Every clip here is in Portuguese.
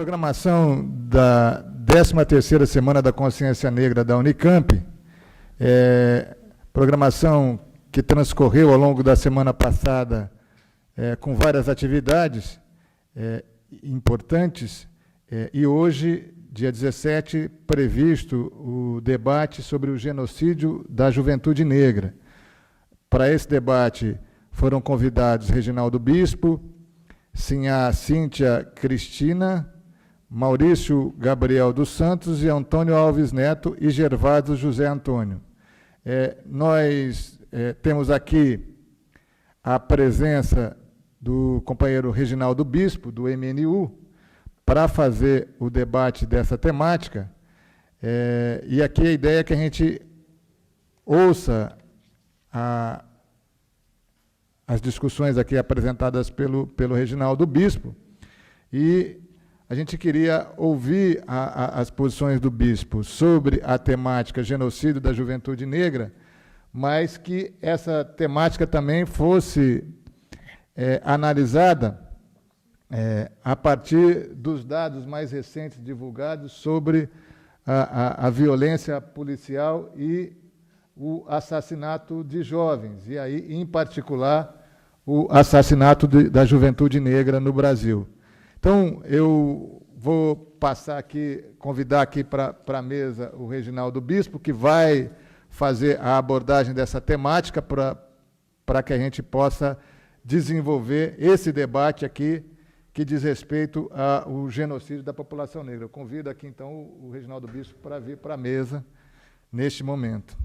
programação da 13ª Semana da Consciência Negra da Unicamp, programação que transcorreu ao longo da semana passada com várias atividades importantes, e hoje, dia 17, previsto o debate sobre o genocídio da juventude negra. Para esse debate foram convidados Reginaldo Bispo, Sinhá Cíntia Cristina, Maurício Gabriel dos Santos e Antônio Alves Neto e Gervásio José Antônio. Nós temos aqui a presença do companheiro Reginaldo Bispo, do MNU, para fazer o debate dessa temática, e aqui a ideia é que a gente ouça as discussões aqui apresentadas pelo Reginaldo Bispo, e a gente queria ouvir as posições do Bispo sobre a temática genocídio da juventude negra, mas que essa temática também fosse analisada a partir dos dados mais recentes divulgados sobre a violência policial e o assassinato de jovens, e aí, em particular, o assassinato da juventude negra no Brasil. Então, eu vou passar aqui, convidar aqui para a mesa o Reginaldo Bispo, que vai fazer a abordagem dessa temática para que a gente possa desenvolver esse debate aqui, que diz respeito ao genocídio da população negra. Eu convido aqui, então, o Reginaldo Bispo para vir para a mesa neste momento.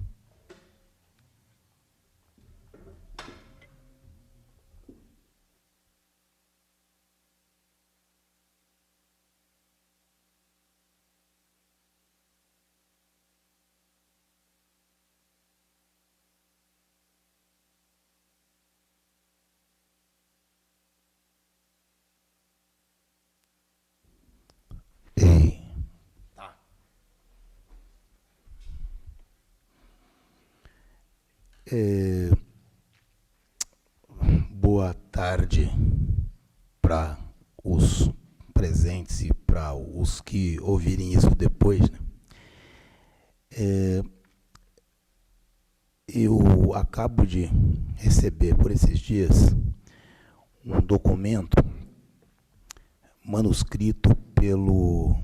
Boa tarde para os presentes e para os que ouvirem isso depois, né? Eu acabo de receber por esses dias um documento manuscrito pelo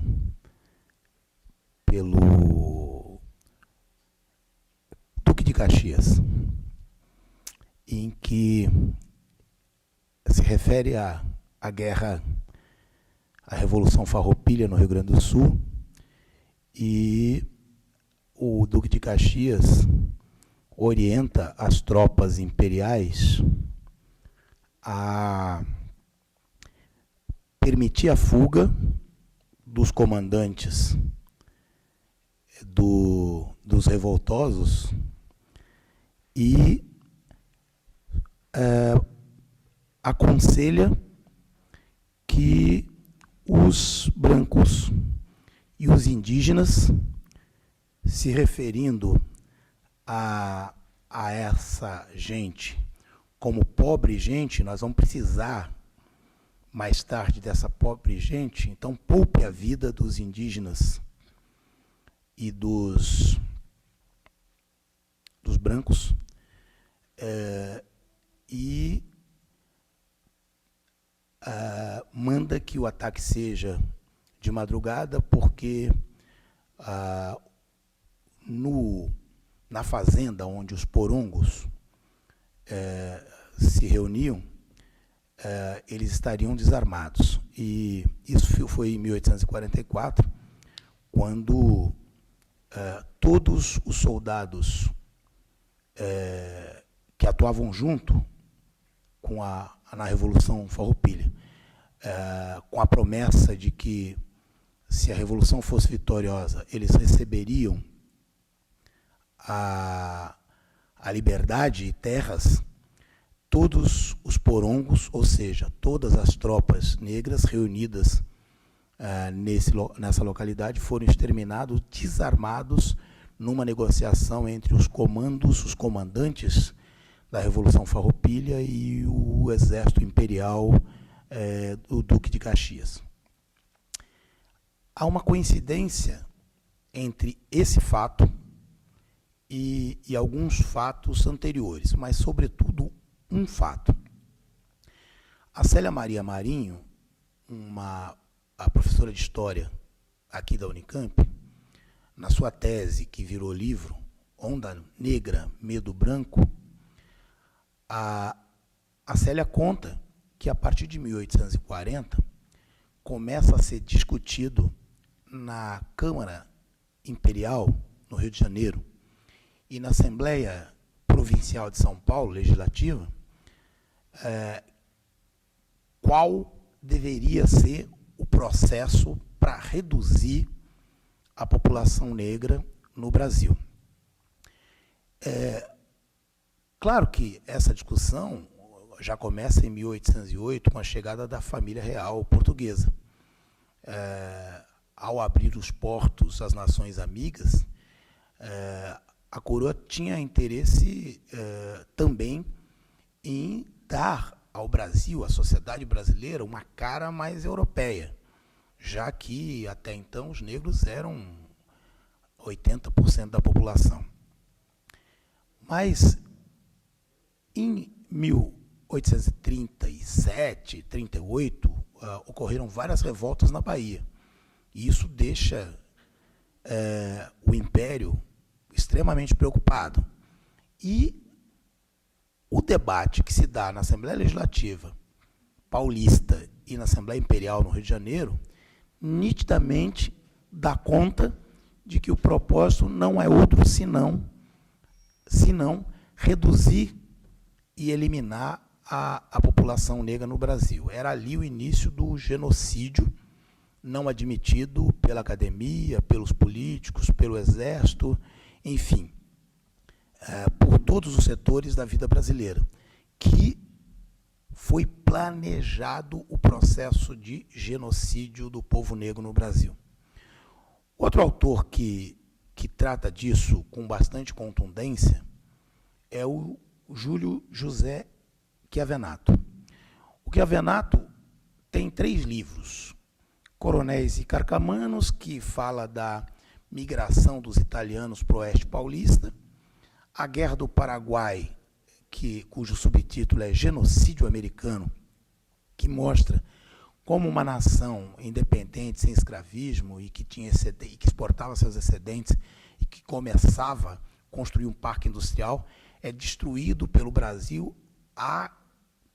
Duque de Caxias, em que se refere à guerra, à Revolução Farroupilha no Rio Grande do Sul, e o Duque de Caxias orienta as tropas imperiais a permitir a fuga dos comandantes dos revoltosos e aconselha que os brancos e os indígenas, se referindo a essa gente como pobre gente, nós vamos precisar mais tarde dessa pobre gente, então poupe a vida dos indígenas e dos brancos, e manda que o ataque seja de madrugada, porque na fazenda onde os porongos se reuniam, eles estariam desarmados. E isso foi em 1844, quando todos os soldados que atuavam junto na Revolução Farroupilha, com a promessa de que, se a Revolução fosse vitoriosa, eles receberiam a liberdade e terras, todos os porongos, ou seja, todas as tropas negras reunidas nessa localidade, foram exterminados, desarmados, numa negociação entre os comandantes da Revolução Farroupilha e o exército imperial do Duque de Caxias. há uma coincidência entre esse fato e alguns fatos anteriores, mas, sobretudo, um fato. A Célia Maria Marinho, a professora de História aqui da Unicamp, na sua tese, que virou livro, Onda Negra, Medo Branco, a Célia conta que, a partir de 1840, começa a ser discutido na Câmara Imperial, no Rio de Janeiro, e na Assembleia Provincial de São Paulo, legislativa, qual deveria ser o processo para reduzir a população negra no Brasil. Claro que essa discussão já começa em 1808, com a chegada da família real portuguesa. Ao abrir os portos às nações amigas, a coroa tinha interesse também em dar ao Brasil, à sociedade brasileira, uma cara mais europeia, já que, até então, os negros eram 80% da população. Mas, em 1837, 38, ocorreram várias revoltas na Bahia. E isso deixa o Império extremamente preocupado. E o debate que se dá na Assembleia Legislativa Paulista e na Assembleia Imperial no Rio de Janeiro, nitidamente dá conta de que o propósito não é outro senão reduzir e eliminar a população negra no Brasil. Era ali o início do genocídio, não admitido pela academia, pelos políticos, pelo exército, enfim, por todos os setores da vida brasileira, que foi planejado o processo de genocídio do povo negro no Brasil. Outro autor que trata disso com bastante contundência é o Júlio José Chiavenato. O Chiavenato tem 3 livros: Coronéis e Carcamanos, que fala da migração dos italianos para o oeste paulista; A Guerra do Paraguai, cujo subtítulo é Genocídio Americano, que mostra como uma nação independente, sem escravismo, e que exportava seus excedentes e que começava a construir um parque industrial, é destruído pelo Brasil a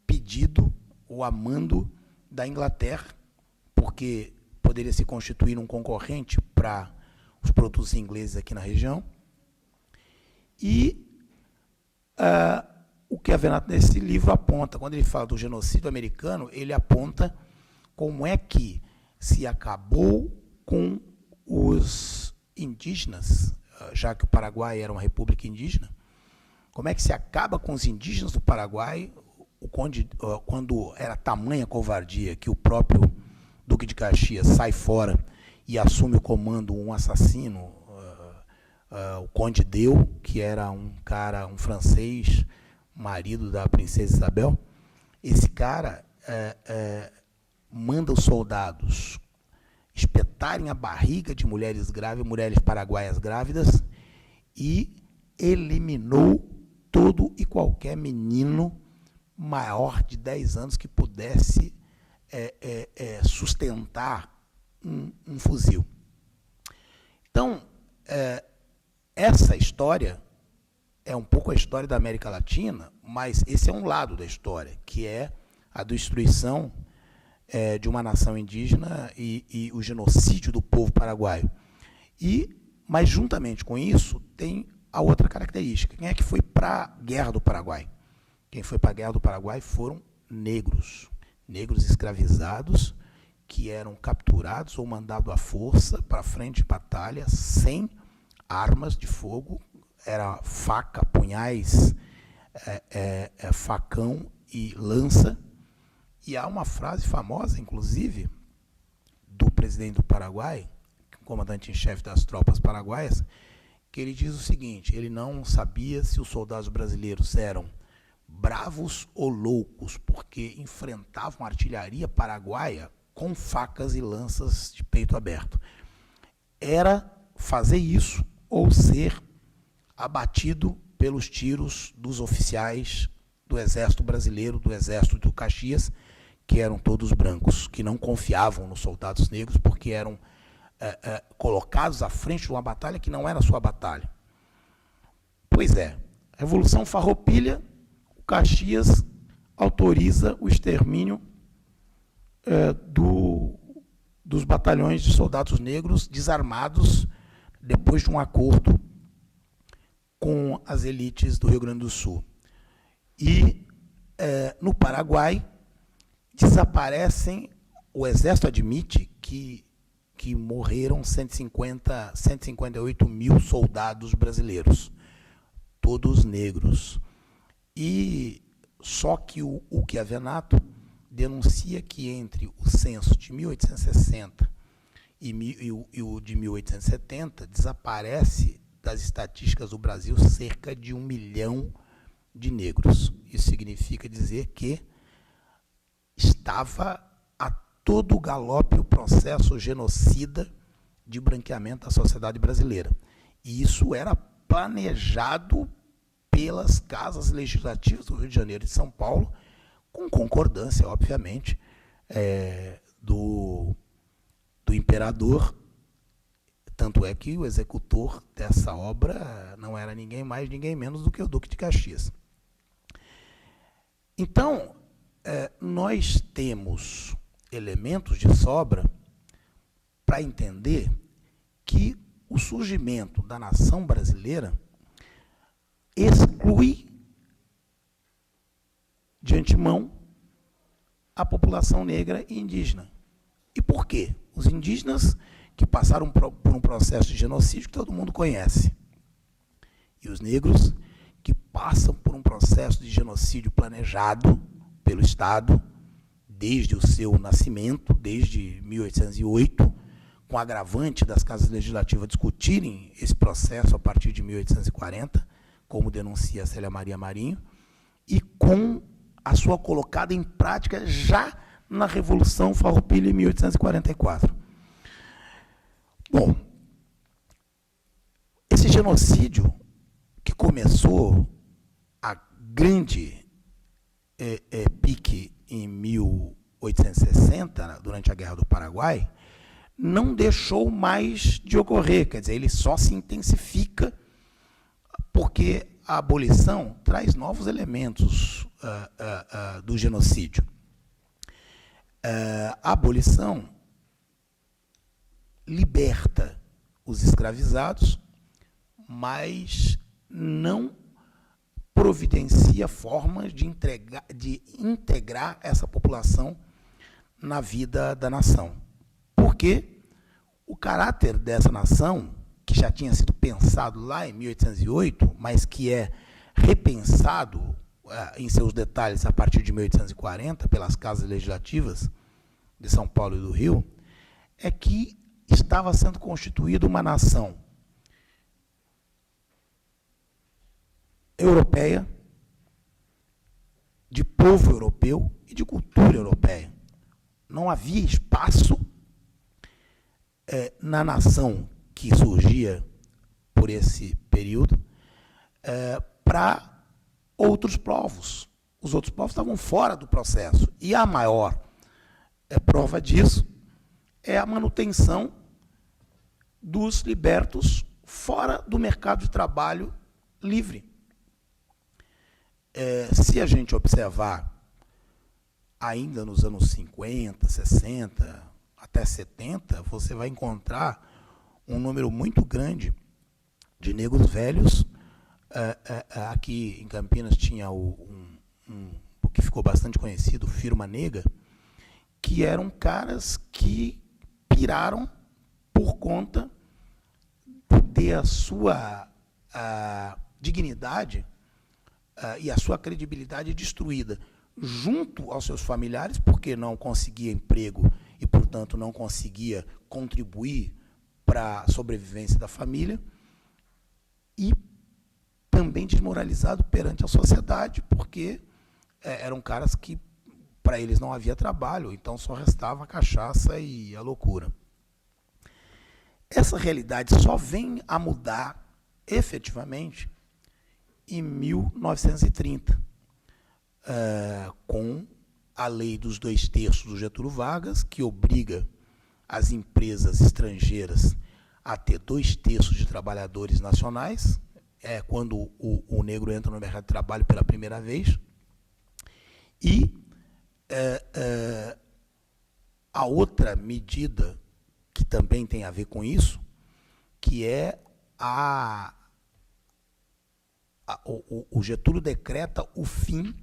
pedido ou a mando da Inglaterra, porque poderia se constituir um concorrente para os produtos ingleses aqui na região. E o Chiavenato, nesse livro, aponta, quando ele fala do genocídio americano, ele aponta como é que se acabou com os indígenas, já que o Paraguai era uma república indígena, como é que se acaba com os indígenas do Paraguai, quando era tamanha a covardia que o próprio Duque de Caxias sai fora e assume o comando um assassino, o Conde Deu, que era um francês, marido da princesa Isabel. Esse cara manda os soldados espetarem a barriga de mulheres grávidas, mulheres paraguaias grávidas, e eliminou todo e qualquer menino maior de 10 anos que pudesse sustentar um fuzil. Então, essa história é um pouco a história da América Latina, mas esse é um lado da história, que é a destruição de uma nação indígena e o genocídio do povo paraguaio. Mas, juntamente com isso, tem a outra característica. Quem é que foi para a Guerra do Paraguai? Quem foi para a Guerra do Paraguai foram negros escravizados, que eram capturados ou mandados à força para a frente de batalha, sem armas de fogo, era faca, punhais, facão e lança. E há uma frase famosa, inclusive, do presidente do Paraguai, comandante-em-chefe das tropas paraguaias, que ele diz o seguinte: ele não sabia se os soldados brasileiros eram bravos ou loucos, porque enfrentavam a artilharia paraguaia com facas e lanças de peito aberto. Era fazer isso ou ser abatido pelos tiros dos oficiais do Exército Brasileiro, do Exército do Caxias, que eram todos brancos, que não confiavam nos soldados negros, porque eram colocados à frente de uma batalha que não era sua batalha. Pois é, Revolução Farroupilha, o Caxias autoriza o extermínio dos batalhões de soldados negros desarmados depois de um acordo com as elites do Rio Grande do Sul. E, no Paraguai, desaparecem, o Exército admite que morreram 158 mil soldados brasileiros, todos negros. E só que o Chiavenato denuncia que entre o censo de 1860 e o de 1870, desaparece das estatísticas do Brasil cerca de 1 milhão de negros. Isso significa dizer que estava a todo galope o processo genocida de branqueamento da sociedade brasileira. E isso era planejado pelas casas legislativas do Rio de Janeiro e de São Paulo, com concordância, obviamente, do imperador. Tanto é que o executor dessa obra não era ninguém mais, ninguém menos do que o Duque de Caxias. Então, nós temos elementos de sobra para entender que o surgimento da nação brasileira exclui, de antemão, a população negra e indígena. E por quê? Os indígenas que passaram por um processo de genocídio que todo mundo conhece. E os negros que passam por um processo de genocídio planejado pelo Estado, desde o seu nascimento, desde 1808, com agravante das casas legislativas discutirem esse processo a partir de 1840, como denuncia a Célia Maria Marinho, e com a sua colocada em prática já na Revolução Farroupilha, em 1844. Bom, esse genocídio, que começou a grande pique em 1860, durante a Guerra do Paraguai, não deixou mais de ocorrer, quer dizer, ele só se intensifica porque a abolição traz novos elementos do genocídio. A abolição liberta os escravizados, mas não providencia formas de integrar essa população na vida da nação. Porque o caráter dessa nação, que já tinha sido pensado lá em 1808, mas que é repensado em seus detalhes a partir de 1840 pelas casas legislativas de São Paulo e do Rio, é que estava sendo constituída uma nação europeia, de povo europeu e de cultura europeia. Não havia espaço na nação que surgia por esse período para outros povos. Os outros povos estavam fora do processo. E a maior prova disso é a manutenção dos libertos fora do mercado de trabalho livre. Se a gente observar, ainda nos anos 50, 60, até 70, você vai encontrar um número muito grande de negros velhos. Aqui em Campinas tinha o que ficou bastante conhecido, Firma Negra, que eram caras que piraram por conta de ter a sua dignidade e a sua credibilidade destruída junto aos seus familiares, porque não conseguia emprego e, portanto, não conseguia contribuir para a sobrevivência da família, e também desmoralizado perante a sociedade, porque eram caras que para eles não havia trabalho, então só restava a cachaça e a loucura. Essa realidade só vem a mudar efetivamente em 1930, com a lei dos 2/3 do Getúlio Vargas, que obriga as empresas estrangeiras a ter 2/3 de trabalhadores nacionais, quando o negro entra no mercado de trabalho pela primeira vez. E a outra medida que também tem a ver com isso, que é o Getúlio decreta o fim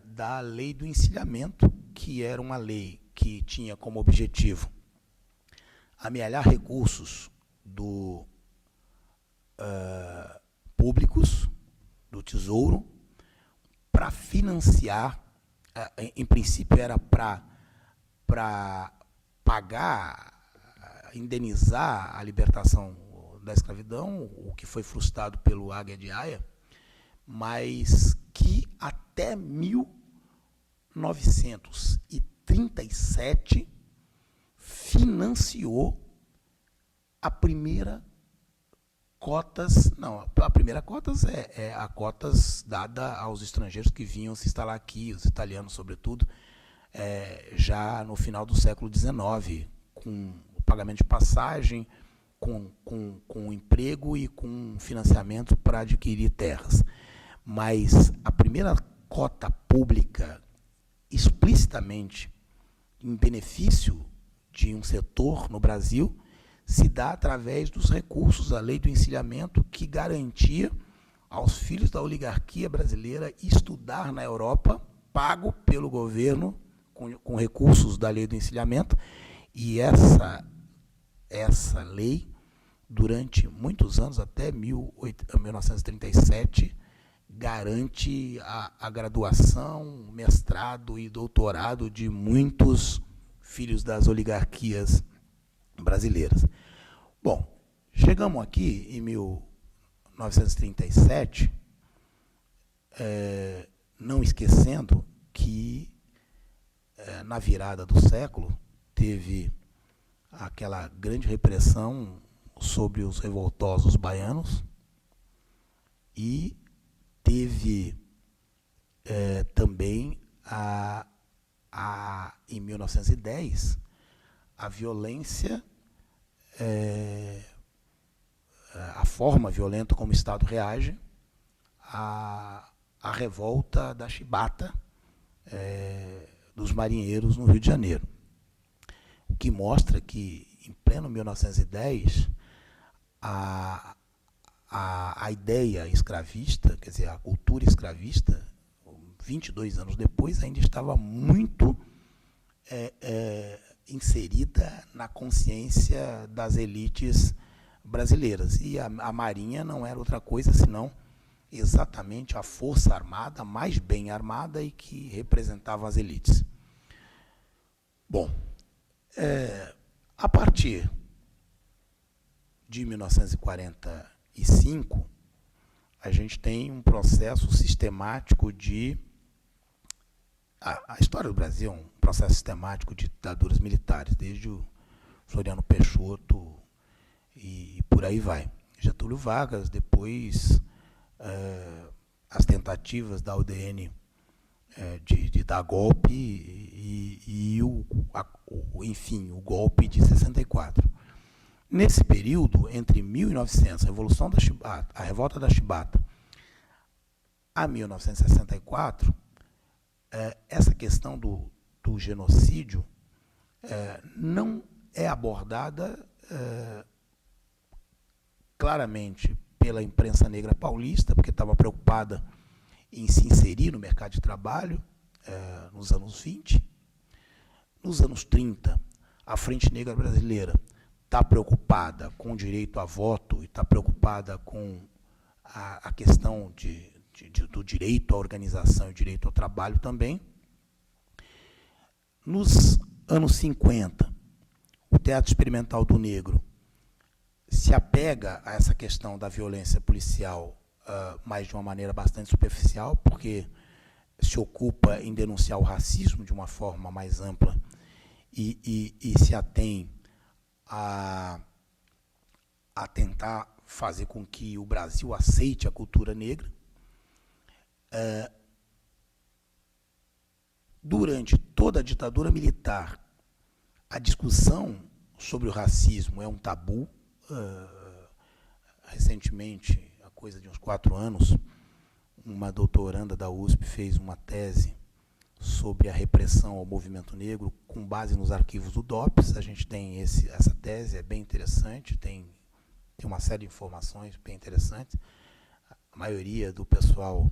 da lei do encilhamento, que era uma lei que tinha como objetivo amealhar recursos públicos, do Tesouro, para financiar, em princípio era para pagar, indenizar a libertação da escravidão, o que foi frustrado pelo Águia de Haia, mas que até 1937 financiou a primeira cotas, não, a primeira cotas é a cotas dada aos estrangeiros que vinham se instalar aqui, os italianos sobretudo, já no final do século XIX, com o pagamento de passagem, com emprego e com financiamento para adquirir terras. Mas a primeira cota pública, explicitamente em benefício de um setor no Brasil, se dá através dos recursos da lei do encilhamento, que garantia aos filhos da oligarquia brasileira estudar na Europa, pago pelo governo, com recursos da lei do encilhamento. E essa lei, durante muitos anos, até 1937, garante a graduação, mestrado e doutorado de muitos filhos das oligarquias brasileiras. Bom, chegamos aqui em 1937, não esquecendo que, na virada do século, teve aquela grande repressão sobre os revoltosos baianos e teve também, em 1910, a violência, a forma violenta como o Estado reage à revolta da chibata dos marinheiros no Rio de Janeiro. O que mostra que, em pleno 1910, a ideia escravista, quer dizer, a cultura escravista, 22 anos depois, ainda estava muito inserida na consciência das elites brasileiras. E a Marinha não era outra coisa senão exatamente a força armada, mais bem armada, e que representava as elites. Bom, a partir de 1945, a gente tem um processo sistemático de... A história do Brasil é um processo sistemático de ditaduras militares, desde o Floriano Peixoto e por aí vai. Getúlio Vargas, depois as tentativas da UDN de dar golpe e enfim, o golpe de 64. Nesse período, entre 1900, a revolta da Chibata, a 1964, essa questão do genocídio não é abordada claramente pela imprensa negra paulista, porque estava preocupada em se inserir no mercado de trabalho nos anos 20. Nos anos 30, a Frente Negra Brasileira está preocupada com o direito a voto e está preocupada com a questão do direito à organização e direito ao trabalho também. Nos anos 50, o Teatro Experimental do Negro se apega a essa questão da violência policial, mas de uma maneira bastante superficial, porque se ocupa em denunciar o racismo de uma forma mais ampla e se atém a tentar fazer com que o Brasil aceite a cultura negra. Durante toda a ditadura militar, a discussão sobre o racismo é um tabu. Recentemente, há coisa de uns 4 anos, uma doutoranda da USP fez uma tese sobre a repressão ao movimento negro com base nos arquivos do DOPS. A gente tem essa tese, é bem interessante, tem uma série de informações bem interessantes. A maioria do pessoal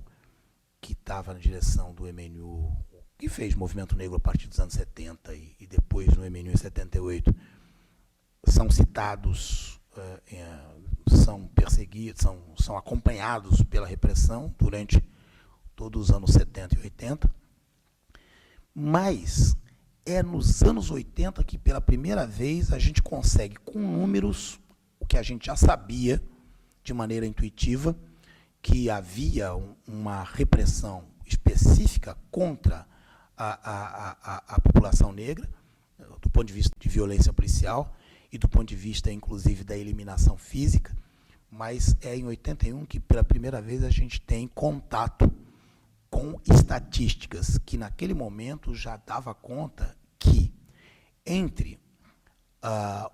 que estava na direção do MNU, que fez movimento negro a partir dos anos 70 e depois no MNU em 78, são citados, são perseguidos, são acompanhados pela repressão durante todos os anos 70 e 80. Mas é nos anos 80 que, pela primeira vez, a gente consegue, com números, o que a gente já sabia de maneira intuitiva, que havia uma repressão específica contra a população negra, do ponto de vista de violência policial e do ponto de vista, inclusive, da eliminação física, mas é em 81 que, pela primeira vez, a gente tem contato com estatísticas que, naquele momento, já dava conta que, entre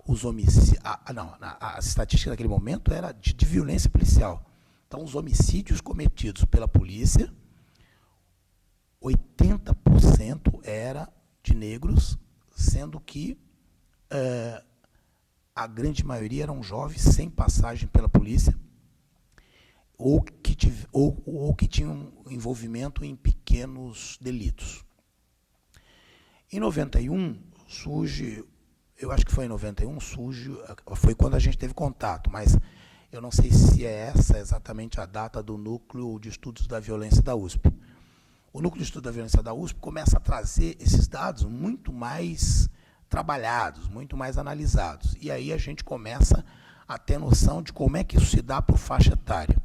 os homicídios... a estatística naquele momento era de violência policial. Então, os homicídios cometidos pela polícia, 80% era de negros, sendo que a grande maioria eram jovens sem passagem pela polícia, ou que tinham envolvimento em pequenos delitos. Em 91, surge, eu acho que foi em 91, foi quando a gente teve contato, mas eu não sei se é essa exatamente a data do Núcleo de Estudos da Violência da USP. O Núcleo de Estudos da Violência da USP começa a trazer esses dados muito mais trabalhados, muito mais analisados. E aí a gente começa a ter noção de como é que isso se dá por faixa etária.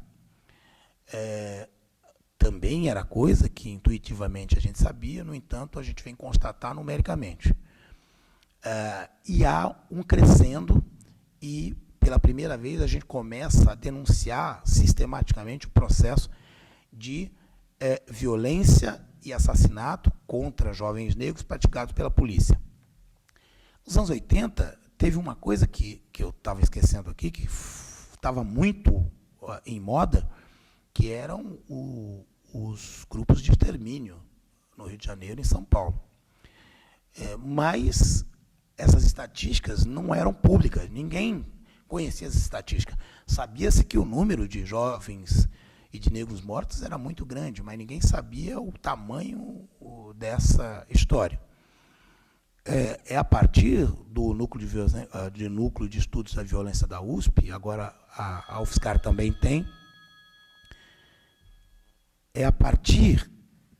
Também era coisa que intuitivamente a gente sabia, no entanto, a gente vem constatar numericamente. E há um crescendo e, pela primeira vez, a gente começa a denunciar sistematicamente o processo de violência e assassinato contra jovens negros praticados pela polícia. Nos anos 80, teve uma coisa que eu estava esquecendo aqui, que estava muito em moda, que eram os grupos de extermínio no Rio de Janeiro e em São Paulo. Mas essas estatísticas não eram públicas, ninguém conhecia essas estatísticas. Sabia-se que o número de jovens e de negros mortos era muito grande, mas ninguém sabia o tamanho dessa história. É a partir do núcleo de estudos da violência da USP, agora a UFSCar também tem, é a partir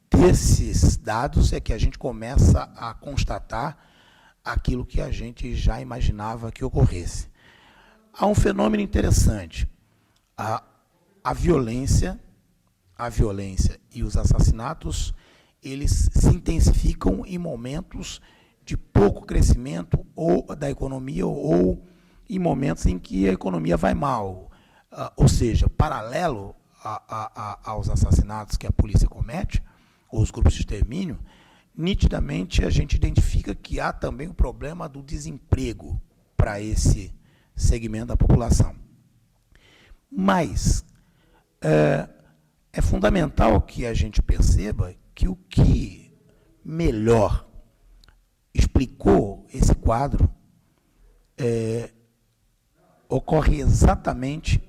desses dados é que a gente começa a constatar aquilo que a gente já imaginava que ocorresse. Há um fenômeno interessante. A violência e os assassinatos, eles se intensificam em momentos de pouco crescimento ou da economia ou em momentos em que a economia vai mal. Ou seja, paralelo aos assassinatos que a polícia comete, ou os grupos de extermínio, nitidamente a gente identifica que há também o problema do desemprego para esse segmento da população. Mas é fundamental que a gente perceba que o que melhor explicou esse quadro ocorre exatamente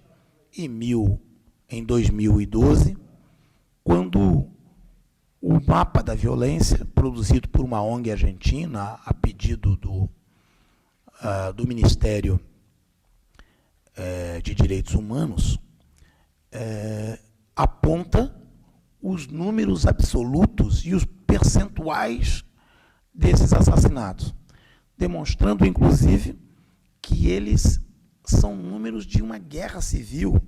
em 2012, quando o mapa da violência, produzido por uma ONG argentina, a pedido do Ministério de Direitos Humanos, aponta os números absolutos e os percentuais desses assassinatos, demonstrando, inclusive, que eles são números de uma guerra civil.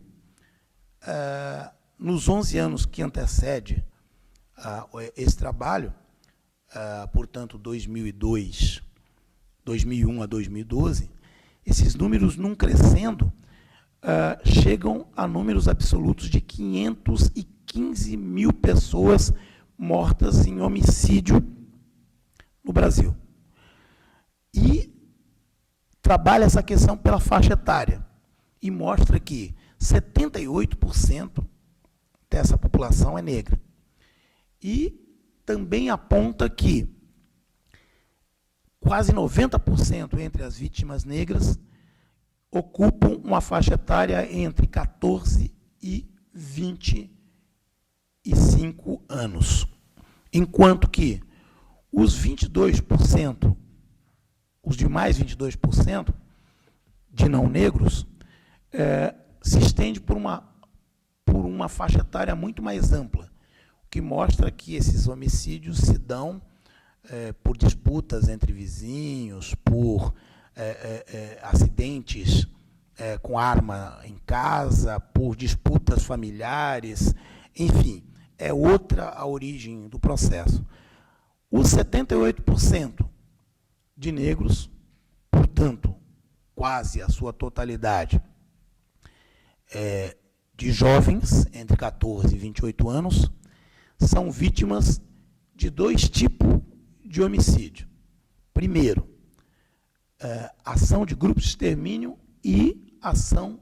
Nos 11 anos que antecede esse trabalho, portanto, 2001 a 2012, esses números, num crescendo, chegam a números absolutos de 515 mil pessoas mortas em homicídio no Brasil. E trabalha essa questão pela faixa etária e mostra que 78% dessa população é negra. E também aponta que quase 90% entre as vítimas negras ocupam uma faixa etária entre 14 e 25 anos. Enquanto que os 22%, os demais 22% de não negros, se estende por uma faixa etária muito mais ampla, o que mostra que esses homicídios se dão por disputas entre vizinhos, por acidentes com arma em casa, por disputas familiares, enfim, é outra a origem do processo. Os 78% de negros, portanto, quase a sua totalidade, de jovens entre 14 e 28 anos, são vítimas de dois tipos de homicídio. Primeiro, ação de grupos de extermínio e ação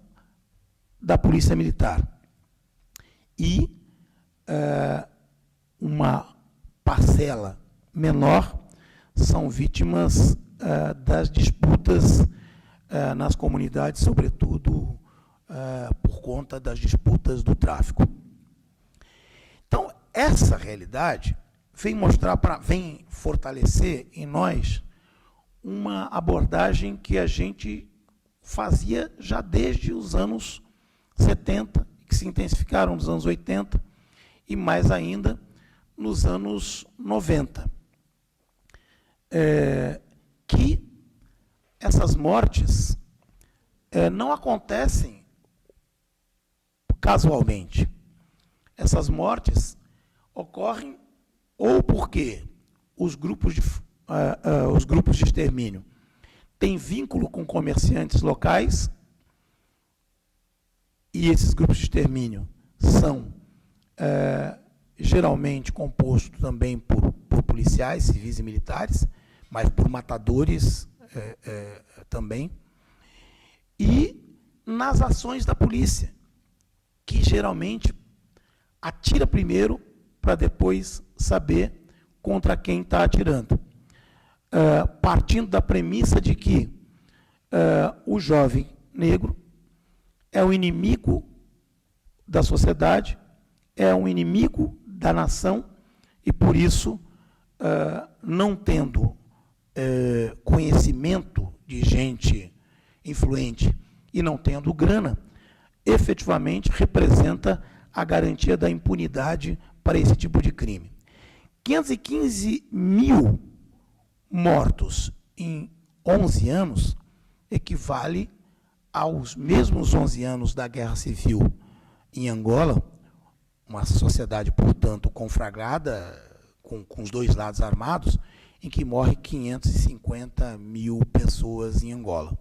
da polícia militar. E uma parcela menor são vítimas das disputas nas comunidades, sobretudo por conta das disputas do tráfico. Então, essa realidade vem fortalecer em nós uma abordagem que a gente fazia já desde os anos 70, que se intensificaram nos anos 80 e mais ainda nos anos 90. Que essas mortes não acontecem casualmente. Essas mortes ocorrem ou porque os grupos de extermínio têm vínculo com comerciantes locais, e esses grupos de extermínio são geralmente compostos também por policiais, civis e militares, mas por matadores também, e nas ações da polícia, que geralmente atira primeiro para depois saber contra quem está atirando. Partindo da premissa de que o jovem negro é o inimigo da sociedade, é um inimigo da nação, e por isso, não tendo conhecimento de gente influente e não tendo grana, efetivamente representa a garantia da impunidade para esse tipo de crime. 515 mil mortos em 11 anos equivale aos mesmos 11 anos da Guerra Civil em Angola, uma sociedade, portanto, conflagrada com os dois lados armados, em que morre 550 mil pessoas em Angola.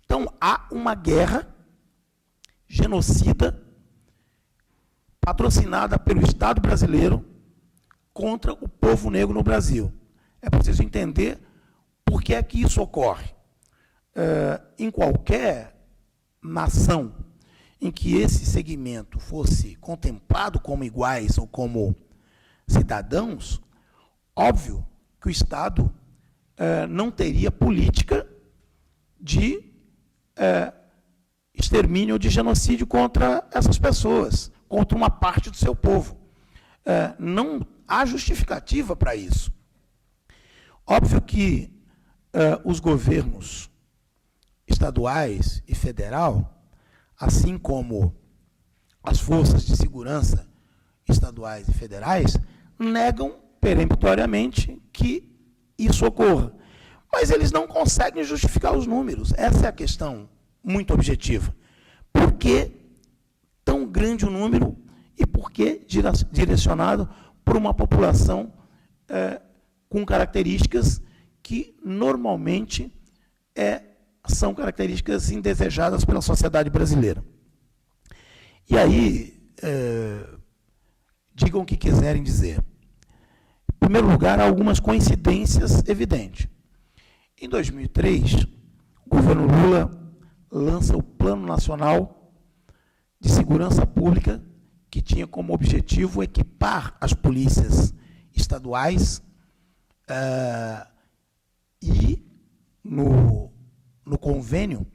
Então, há uma guerra genocida patrocinada pelo Estado brasileiro contra o povo negro no Brasil. É preciso entender por que é que isso ocorre. Em qualquer nação em que esse segmento fosse contemplado como iguais ou como cidadãos, óbvio que o Estado não teria política de extermínio, de genocídio contra essas pessoas, contra uma parte do seu povo. Não há justificativa para isso. Óbvio que os governos estaduais e federal, assim como as forças de segurança estaduais e federais, negam peremptoriamente que isso ocorra. Mas eles não conseguem justificar os números. Essa é a questão muito objetiva. Por que tão grande o número e por que direcionado por uma população com características que normalmente são características indesejadas pela sociedade brasileira. E aí, digam o que quiserem dizer. Em primeiro lugar, há algumas coincidências evidentes. Em 2003, o governo Lula lança o Plano Nacional de Segurança Pública, que tinha como objetivo equipar as polícias estaduais e, no convênio,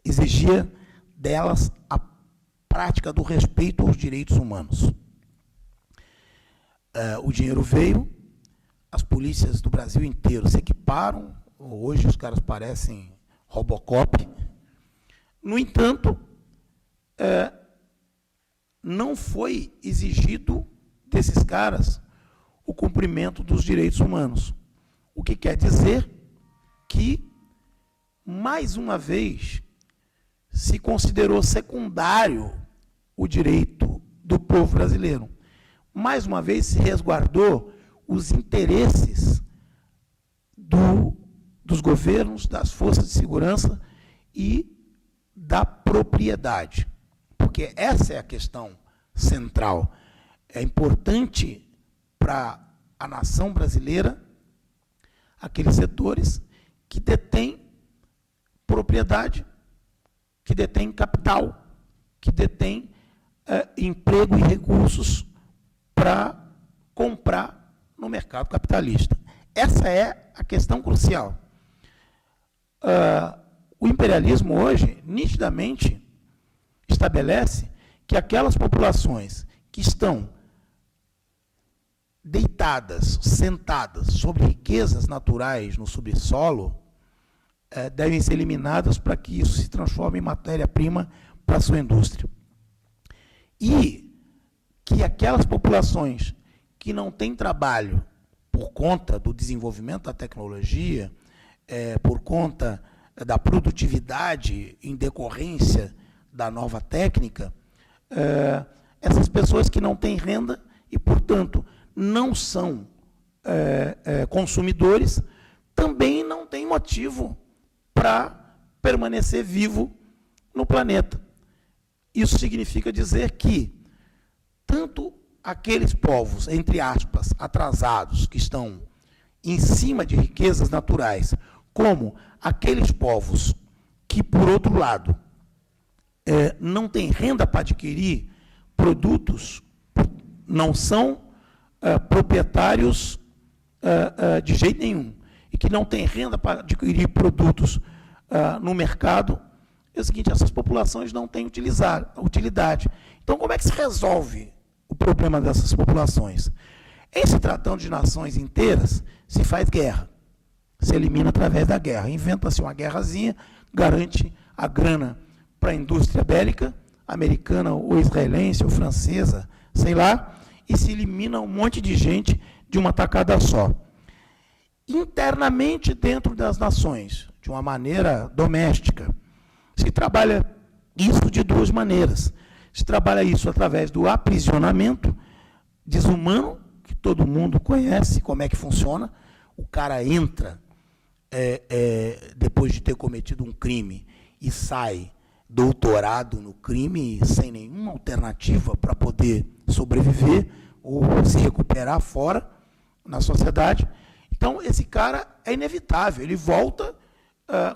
exigia delas a prática do respeito aos direitos humanos. O dinheiro veio, as polícias do Brasil inteiro se equiparam, hoje os caras parecem Robocop. No entanto, não foi exigido desses caras o cumprimento dos direitos humanos. O que quer dizer que, mais uma vez, se considerou secundário o direito do povo brasileiro. Mais uma vez se resguardou os interesses dos governos, das forças de segurança e da propriedade. Porque essa é a questão central. É importante para a nação brasileira aqueles setores que detêm propriedade, que detêm capital, que detêm emprego e recursos para comprar no mercado capitalista. Essa é a questão crucial. O imperialismo hoje, nitidamente, estabelece que aquelas populações que estão deitadas, sentadas sobre riquezas naturais no subsolo, devem ser eliminadas para que isso se transforme em matéria-prima para a sua indústria. E que aquelas populações que não têm trabalho por conta do desenvolvimento da tecnologia, por conta da produtividade em decorrência da nova técnica, essas pessoas que não têm renda e, portanto, não são consumidores, também não têm motivo para permanecer vivo no planeta. Isso significa dizer que tanto aqueles povos, entre aspas, atrasados, que estão em cima de riquezas naturais, como aqueles povos que, por outro lado, não têm renda para adquirir produtos, não são proprietários de jeito nenhum, e que não têm renda para adquirir produtos no mercado, é o seguinte: essas populações não têm utilidade. Então, como é que se resolve o problema dessas populações? Em se tratando de nações inteiras, se faz guerra. Se elimina através da guerra. Inventa-se uma guerrazinha, garante a grana para a indústria bélica, americana ou israelense ou francesa, sei lá, e se elimina um monte de gente de uma tacada só. Internamente, dentro das nações, de uma maneira doméstica, se trabalha isso de duas maneiras. Se trabalha isso através do aprisionamento desumano, que todo mundo conhece como é que funciona. O cara entra depois de ter cometido um crime e sai doutorado no crime, sem nenhuma alternativa para poder sobreviver ou se recuperar fora na sociedade. Então, esse cara é inevitável, ele volta,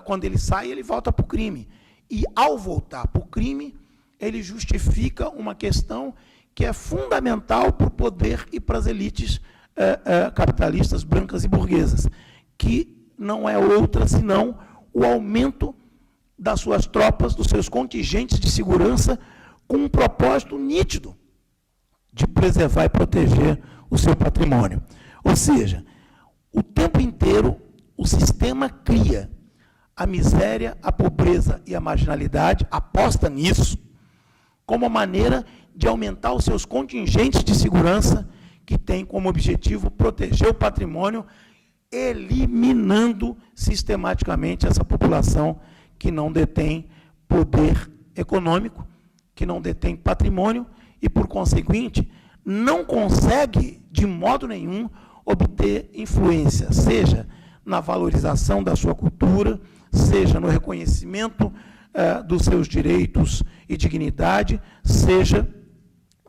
quando ele sai, ele volta para o crime. E, ao voltar para o crime, ele justifica uma questão que é fundamental para o poder e para as elites capitalistas brancas e burguesas, que não é outra senão o aumento das suas tropas, dos seus contingentes de segurança, com um propósito nítido de preservar e proteger o seu patrimônio. Ou seja, o tempo inteiro o sistema cria a miséria, a pobreza e a marginalidade, aposta nisso, como maneira de aumentar os seus contingentes de segurança, que tem como objetivo proteger o patrimônio, eliminando sistematicamente essa população que não detém poder econômico, que não detém patrimônio e, por conseguinte, não consegue, de modo nenhum, obter influência, seja na valorização da sua cultura, seja no reconhecimento dos seus direitos e dignidade, seja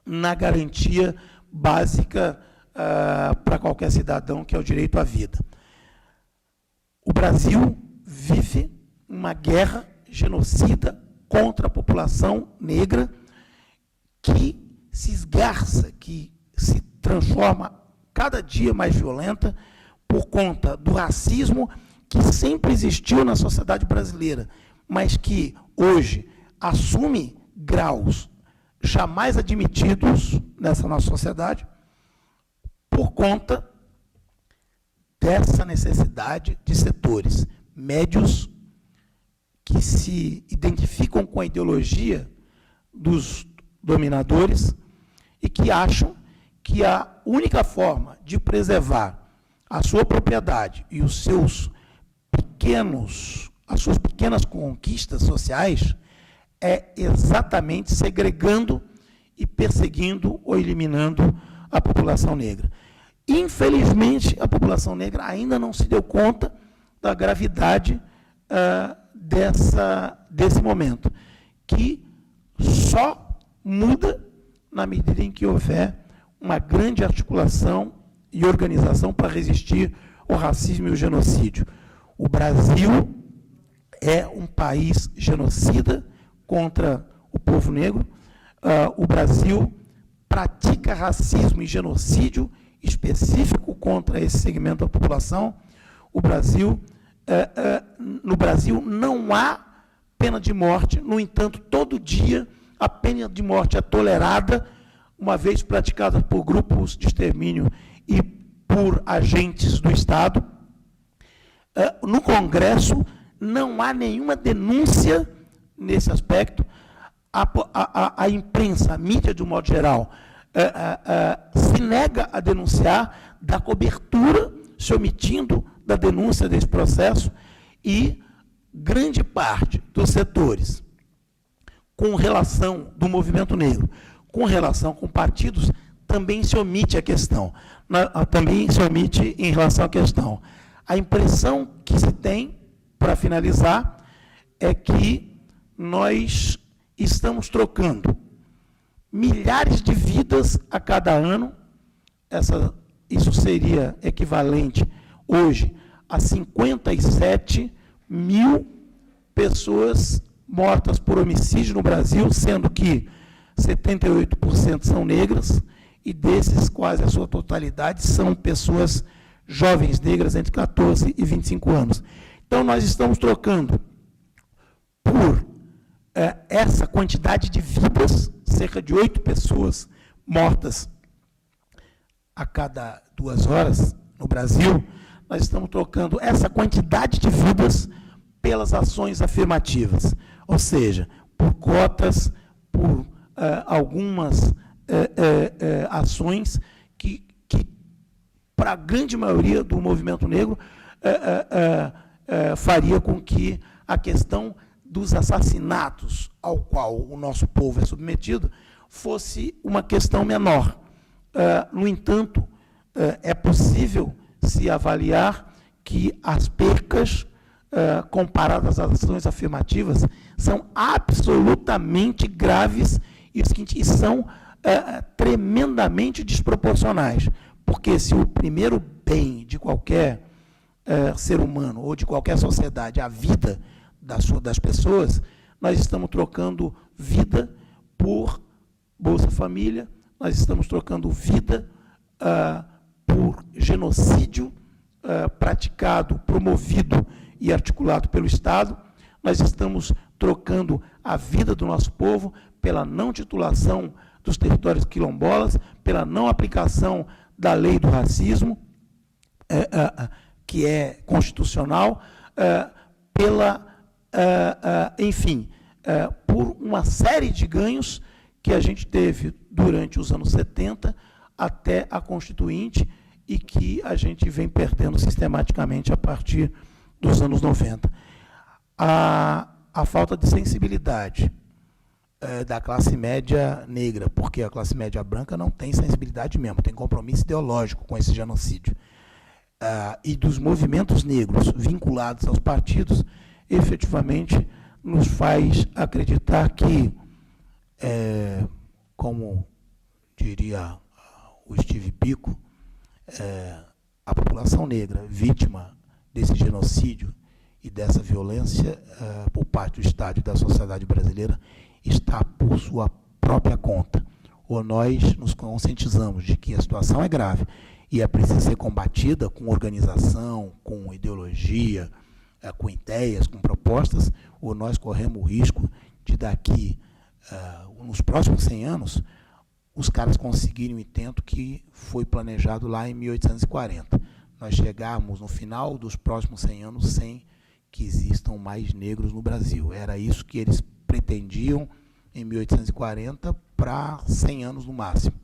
na garantia básica para qualquer cidadão, que é o direito à vida. O Brasil vive uma guerra genocida contra a população negra que se esgarça, que se transforma cada dia mais violenta por conta do racismo que sempre existiu na sociedade brasileira, mas que hoje assume graus jamais admitidos nessa nossa sociedade por conta dessa necessidade de setores médios que se identificam com a ideologia dos dominadores e que acham que a única forma de preservar a sua propriedade e as suas pequenas conquistas sociais é exatamente segregando e perseguindo ou eliminando a população negra. Infelizmente, a população negra ainda não se deu conta da gravidade desse momento, que só muda na medida em que houver uma grande articulação e organização para resistir ao racismo e ao genocídio. O Brasil é um país genocida contra o povo negro. O Brasil pratica racismo e genocídio específico contra esse segmento da população. No Brasil não há pena de morte, no entanto, todo dia a pena de morte é tolerada, uma vez praticada por grupos de extermínio e por agentes do Estado. No Congresso não há nenhuma denúncia nesse aspecto. A imprensa, a mídia, de um modo geral, se nega a denunciar, dá cobertura, se omitindo da denúncia desse processo, e grande parte dos setores com relação do movimento negro, com relação com partidos, também se omite a questão, também se omite em relação à questão. A impressão que se tem, para finalizar, é que nós estamos trocando milhares de vidas a cada ano. Isso seria equivalente, hoje, a 57 mil pessoas mortas por homicídio no Brasil, sendo que 78% são negras, e desses, quase a sua totalidade, são pessoas jovens negras entre 14 e 25 anos. Então, nós estamos trocando por essa quantidade de vidas, cerca de 8 pessoas mortas a cada 2 horas no Brasil, nós estamos trocando essa quantidade de vidas pelas ações afirmativas, ou seja, por cotas, por algumas ações que para a grande maioria do movimento negro, faria com que a questão dos assassinatos ao qual o nosso povo é submetido fosse uma questão menor. No entanto, é possível se avaliar que as percas, comparadas às ações afirmativas, são absolutamente graves e são tremendamente desproporcionais. Porque se o primeiro bem de qualquer ser humano ou de qualquer sociedade é a vida das pessoas, nós estamos trocando vida por Bolsa Família, nós estamos trocando vida por genocídio praticado, promovido e articulado pelo Estado, nós estamos trocando a vida do nosso povo pela não titulação dos territórios quilombolas, pela não aplicação da lei do racismo, que é constitucional, enfim, por uma série de ganhos que a gente teve durante os anos 70 até a Constituinte e que a gente vem perdendo sistematicamente a partir dos anos 90. A falta de sensibilidade da classe média negra, porque a classe média branca não tem sensibilidade mesmo, tem compromisso ideológico com esse genocídio. E dos movimentos negros vinculados aos partidos, efetivamente nos faz acreditar que, como diria o Steve Biko, a população negra vítima desse genocídio e dessa violência por parte do Estado e da sociedade brasileira está por sua própria conta. Ou nós nos conscientizamos de que a situação é grave e é preciso ser combatida com organização, com ideologia, com ideias, com propostas, ou nós corremos o risco de daqui, nos próximos 100 anos, os caras conseguirem o intento que foi planejado lá em 1840. Nós chegarmos no final dos próximos 100 anos sem que existam mais negros no Brasil. Era isso que eles pretendiam em 1840 para 100 anos no máximo.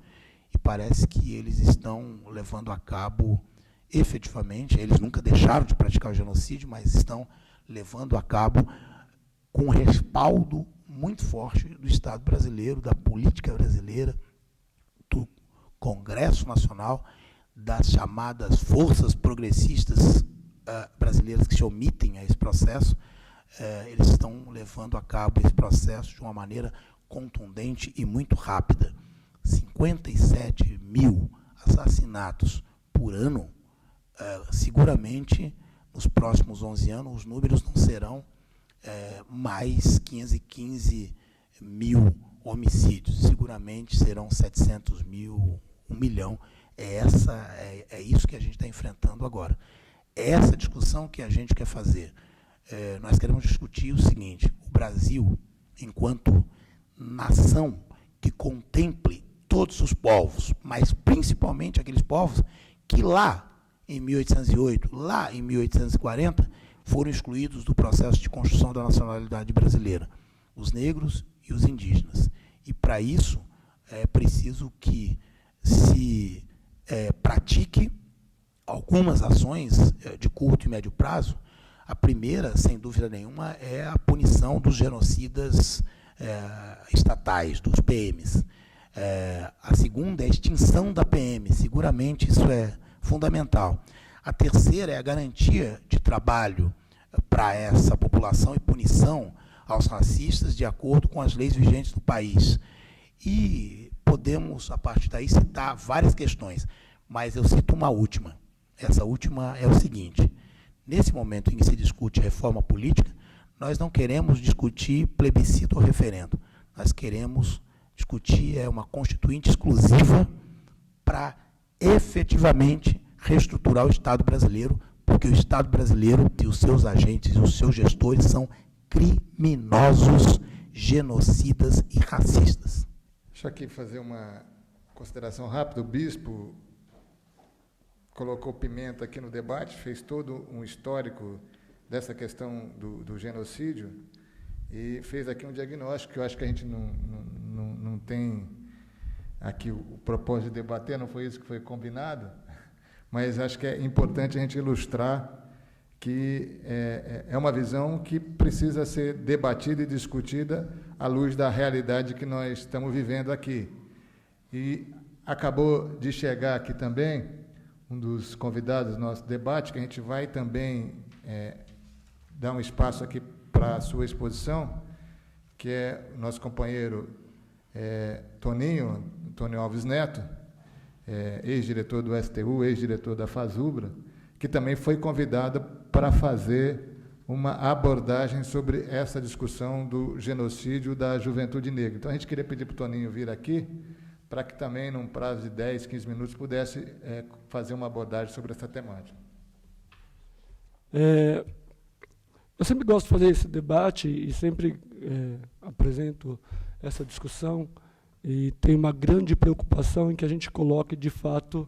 E parece que eles estão levando a cabo, efetivamente, eles nunca deixaram de praticar o genocídio, mas estão levando a cabo com um respaldo muito forte do Estado brasileiro, da política brasileira, do Congresso Nacional, das chamadas forças progressistas brasileiras que se omitem a esse processo. Eles estão levando a cabo esse processo de uma maneira contundente e muito rápida. 57 mil assassinatos por ano, seguramente, nos próximos 11 anos, os números não serão mais 515 mil homicídios, seguramente serão 700 mil, 1 milhão. É isso que a gente está enfrentando agora. É essa discussão que a gente quer fazer. Nós queremos discutir o seguinte: o Brasil, enquanto nação que contemple todos os povos, mas principalmente aqueles povos que lá em 1808, lá em 1840, foram excluídos do processo de construção da nacionalidade brasileira, os negros e os indígenas. E, para isso, é preciso que se pratique algumas ações de curto e médio prazo. A primeira, sem dúvida nenhuma, é a punição dos genocidas estatais, dos PMs. A segunda é a extinção da PM, seguramente isso é fundamental. A terceira é a garantia de trabalho para essa população e punição aos racistas de acordo com as leis vigentes do país. E podemos, a partir daí, citar várias questões, mas eu cito uma última. Essa última é o seguinte: nesse momento em que se discute reforma política, nós não queremos discutir plebiscito ou referendo. Nós queremos discutir uma constituinte exclusiva para efetivamente reestruturar o Estado brasileiro, porque o Estado brasileiro e os seus agentes e os seus gestores são criminosos, genocidas e racistas. Deixa eu aqui fazer uma consideração rápida. O bispo colocou pimenta aqui no debate, fez todo um histórico dessa questão do genocídio e fez aqui um diagnóstico que eu acho que a gente não tem aqui o propósito de debater, não foi isso que foi combinado, mas acho que é importante a gente ilustrar que é uma visão que precisa ser debatida e discutida à luz da realidade que nós estamos vivendo aqui. E acabou de chegar aqui também um dos convidados do nosso debate, que a gente vai também dar um espaço aqui para a sua exposição, que é o nosso companheiro Toninho Alves Neto, ex-diretor do STU, ex-diretor da FASUBRA, que também foi convidado para fazer uma abordagem sobre essa discussão do genocídio da juventude negra. Então, a gente queria pedir para o Toninho vir aqui, para que também, num prazo de 10, 15 minutos, pudesse fazer uma abordagem sobre essa temática. Eu sempre gosto de fazer esse debate e sempre apresento essa discussão e tenho uma grande preocupação em que a gente coloque, de fato,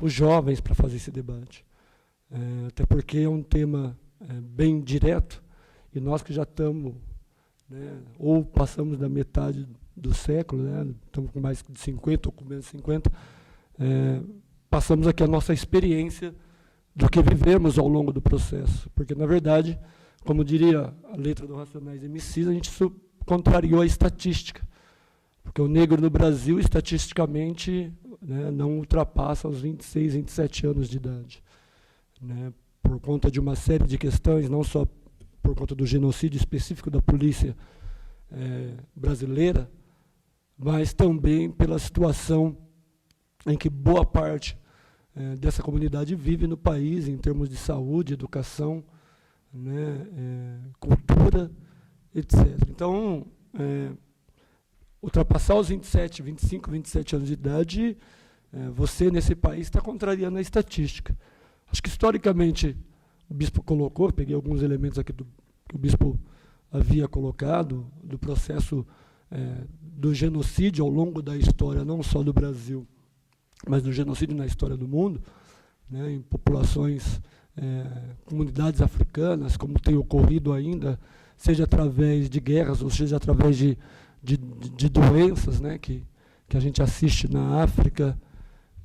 os jovens para fazer esse debate. Até porque é um tema bem direto e nós que já estamos, ou passamos da metade do século, estamos com mais de 50 ou com menos de 50, passamos aqui a nossa experiência do que vivemos ao longo do processo. Porque, na verdade, como diria a letra do Racionais MCs, a gente contrariou a estatística. porque o negro no Brasil, estatisticamente, né, não ultrapassa os 26, 27 anos de idade, né, por conta de uma série de questões, não só por conta do genocídio específico da polícia brasileira, mas também pela situação em que boa parte dessa comunidade vive no país, em termos de saúde, educação, né, cultura, etc. Então, ultrapassar os 27, 25, 27 anos de idade, você, nesse país, está contrariando a estatística. Acho que, historicamente, o bispo colocou, peguei alguns elementos aqui que o bispo havia colocado, do processo do genocídio ao longo da história, não só do Brasil, mas do genocídio na história do mundo, né, em populações, comunidades africanas, como tem ocorrido ainda, seja através de guerras, ou seja através de doenças, né, que a gente assiste na África,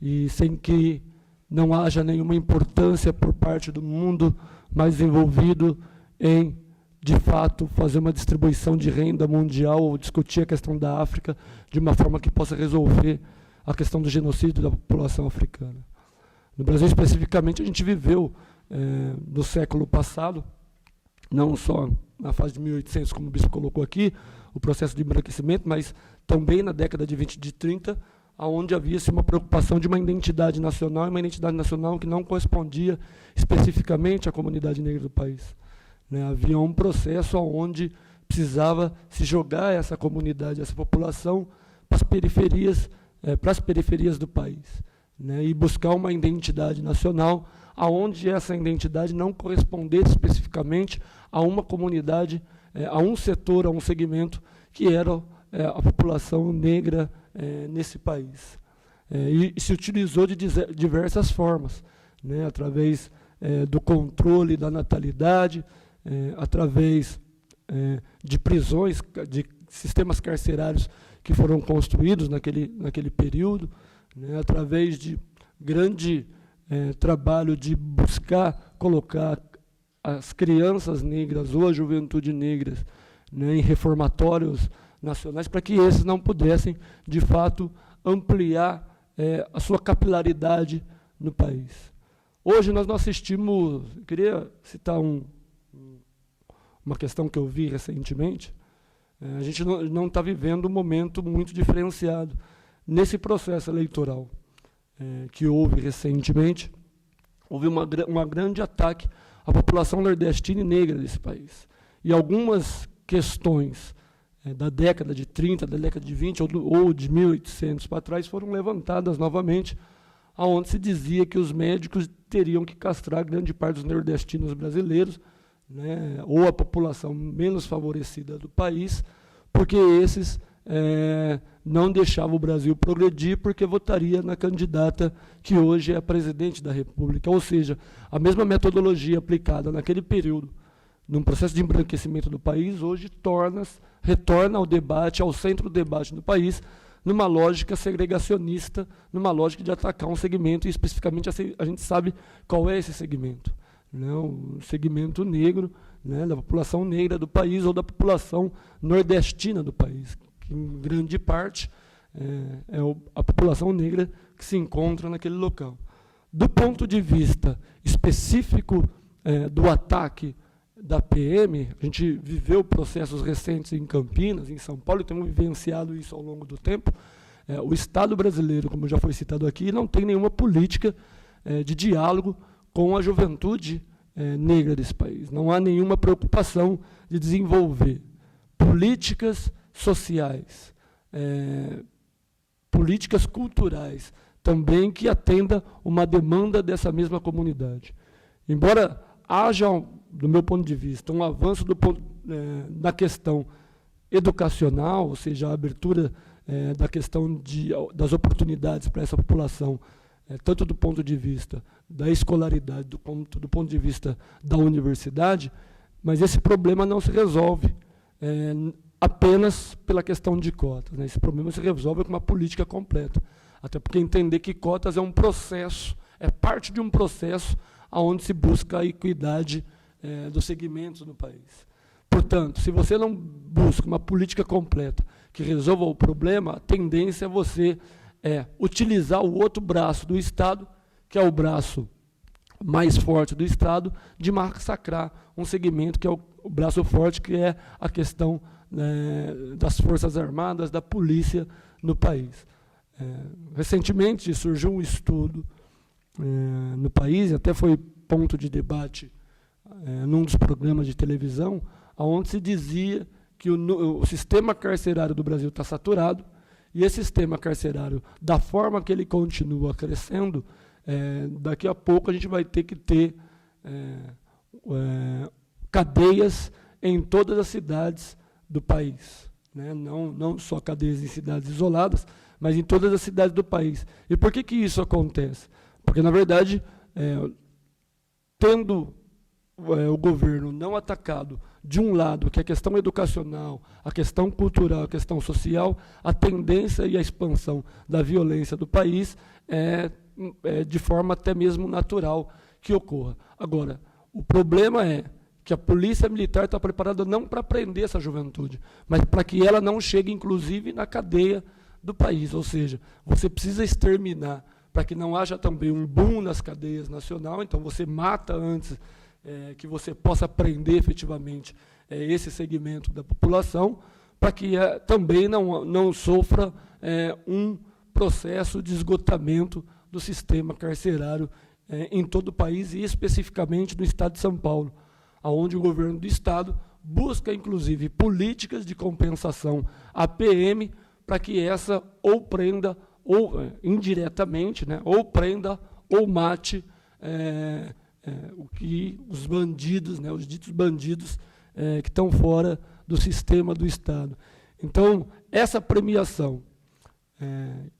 e sem que não haja nenhuma importância por parte do mundo mais envolvido em, de fato, fazer uma distribuição de renda mundial ou discutir a questão da África de uma forma que possa resolver a questão do genocídio da população africana. No Brasil, especificamente, a gente viveu, no século passado, não só na fase de 1800, como o bispo colocou aqui, o processo de embranquecimento, mas também na década de 20 e de 30, onde havia-se uma preocupação de uma identidade nacional, e uma identidade nacional que não correspondia especificamente à comunidade negra do país, né? Havia um processo onde precisava se jogar essa comunidade, essa população, para as periferias do país, né? E buscar uma identidade nacional, onde essa identidade não correspondesse especificamente a uma comunidade, a um setor, a um segmento, que era a população negra nesse país. E se utilizou de diversas formas, né, através do controle da natalidade, através de prisões, de sistemas carcerários que foram construídos naquele período, né, através de grande trabalho de buscar colocar as crianças negras ou a juventude negras, né, em reformatórios nacionais, para que esses não pudessem, de fato, ampliar a sua capilaridade no país. Hoje nós não assistimos, eu queria citar uma questão que eu vi recentemente, a gente não está vivendo um momento muito diferenciado nesse processo eleitoral que houve recentemente. Houve um grande ataque à população nordestina e negra desse país. E algumas questões da década de 30, da década de 20 ou de 1800 para trás foram levantadas novamente, onde se dizia que os médicos teriam que castrar grande parte dos nordestinos brasileiros, né, ou a população menos favorecida do país, porque esses não deixavam o Brasil progredir, porque votaria na candidata que hoje é a presidente da República. Ou seja, a mesma metodologia aplicada naquele período, num processo de embranquecimento do país, hoje retorna ao debate, ao centro do debate no país, numa lógica segregacionista, numa lógica de atacar um segmento, e especificamente a gente sabe qual é esse segmento, né? O segmento negro, né, da população negra do país, ou da população nordestina do país, que em grande parte é a população negra que se encontra naquele local. Do ponto de vista específico do ataque da PM, a gente viveu processos recentes em Campinas, em São Paulo, e temos vivenciado isso ao longo do tempo. O Estado brasileiro, como já foi citado aqui, não tem nenhuma política de diálogo com a juventude negra desse país. Não há nenhuma preocupação de desenvolver políticas sociais, políticas culturais, também que atenda uma demanda dessa mesma comunidade. Embora haja, do meu ponto de vista, um avanço na questão educacional, ou seja, a abertura da questão das oportunidades para essa população, tanto do ponto de vista da escolaridade, quanto do ponto de vista da universidade, mas esse problema não se resolve apenas pela questão de cotas, né? Esse problema se resolve com uma política completa, até porque entender que cotas é um processo, é parte de um processo onde se busca a equidade dos segmentos no país. Portanto, se você não busca uma política completa que resolva o problema, a tendência é você utilizar o outro braço do Estado, que é o braço mais forte do Estado, de massacrar um segmento que é o braço forte, que é a questão das Forças Armadas, da polícia no país. Recentemente surgiu um estudo no país, até foi ponto de debate num dos programas de televisão, onde se dizia que o sistema carcerário do Brasil está saturado, e esse sistema carcerário, da forma que ele continua crescendo, daqui a pouco a gente vai ter que ter cadeias em todas as cidades do país, né? Não só cadeias em cidades isoladas, mas em todas as cidades do país. E por que isso acontece? Porque, na verdade, tendo o governo não atacado de um lado, que é a questão educacional, a questão cultural, a questão social, a tendência e a expansão da violência do país é de forma até mesmo natural que ocorra. Agora, o problema é que a polícia militar está preparada não para prender essa juventude, mas para que ela não chegue, inclusive, na cadeia do país. Ou seja, você precisa exterminar para que não haja também um boom nas cadeias nacional, então você mata antes que você possa prender efetivamente esse segmento da população, para que também não sofra um processo de esgotamento do sistema carcerário em todo o país e especificamente no estado de São Paulo, onde o governo do estado busca, inclusive, políticas de compensação à PM para que essa ou prenda, ou indiretamente, né, ou prenda ou mate o que os bandidos, né, os ditos bandidos que estão fora do sistema do Estado. Então, essa premiação,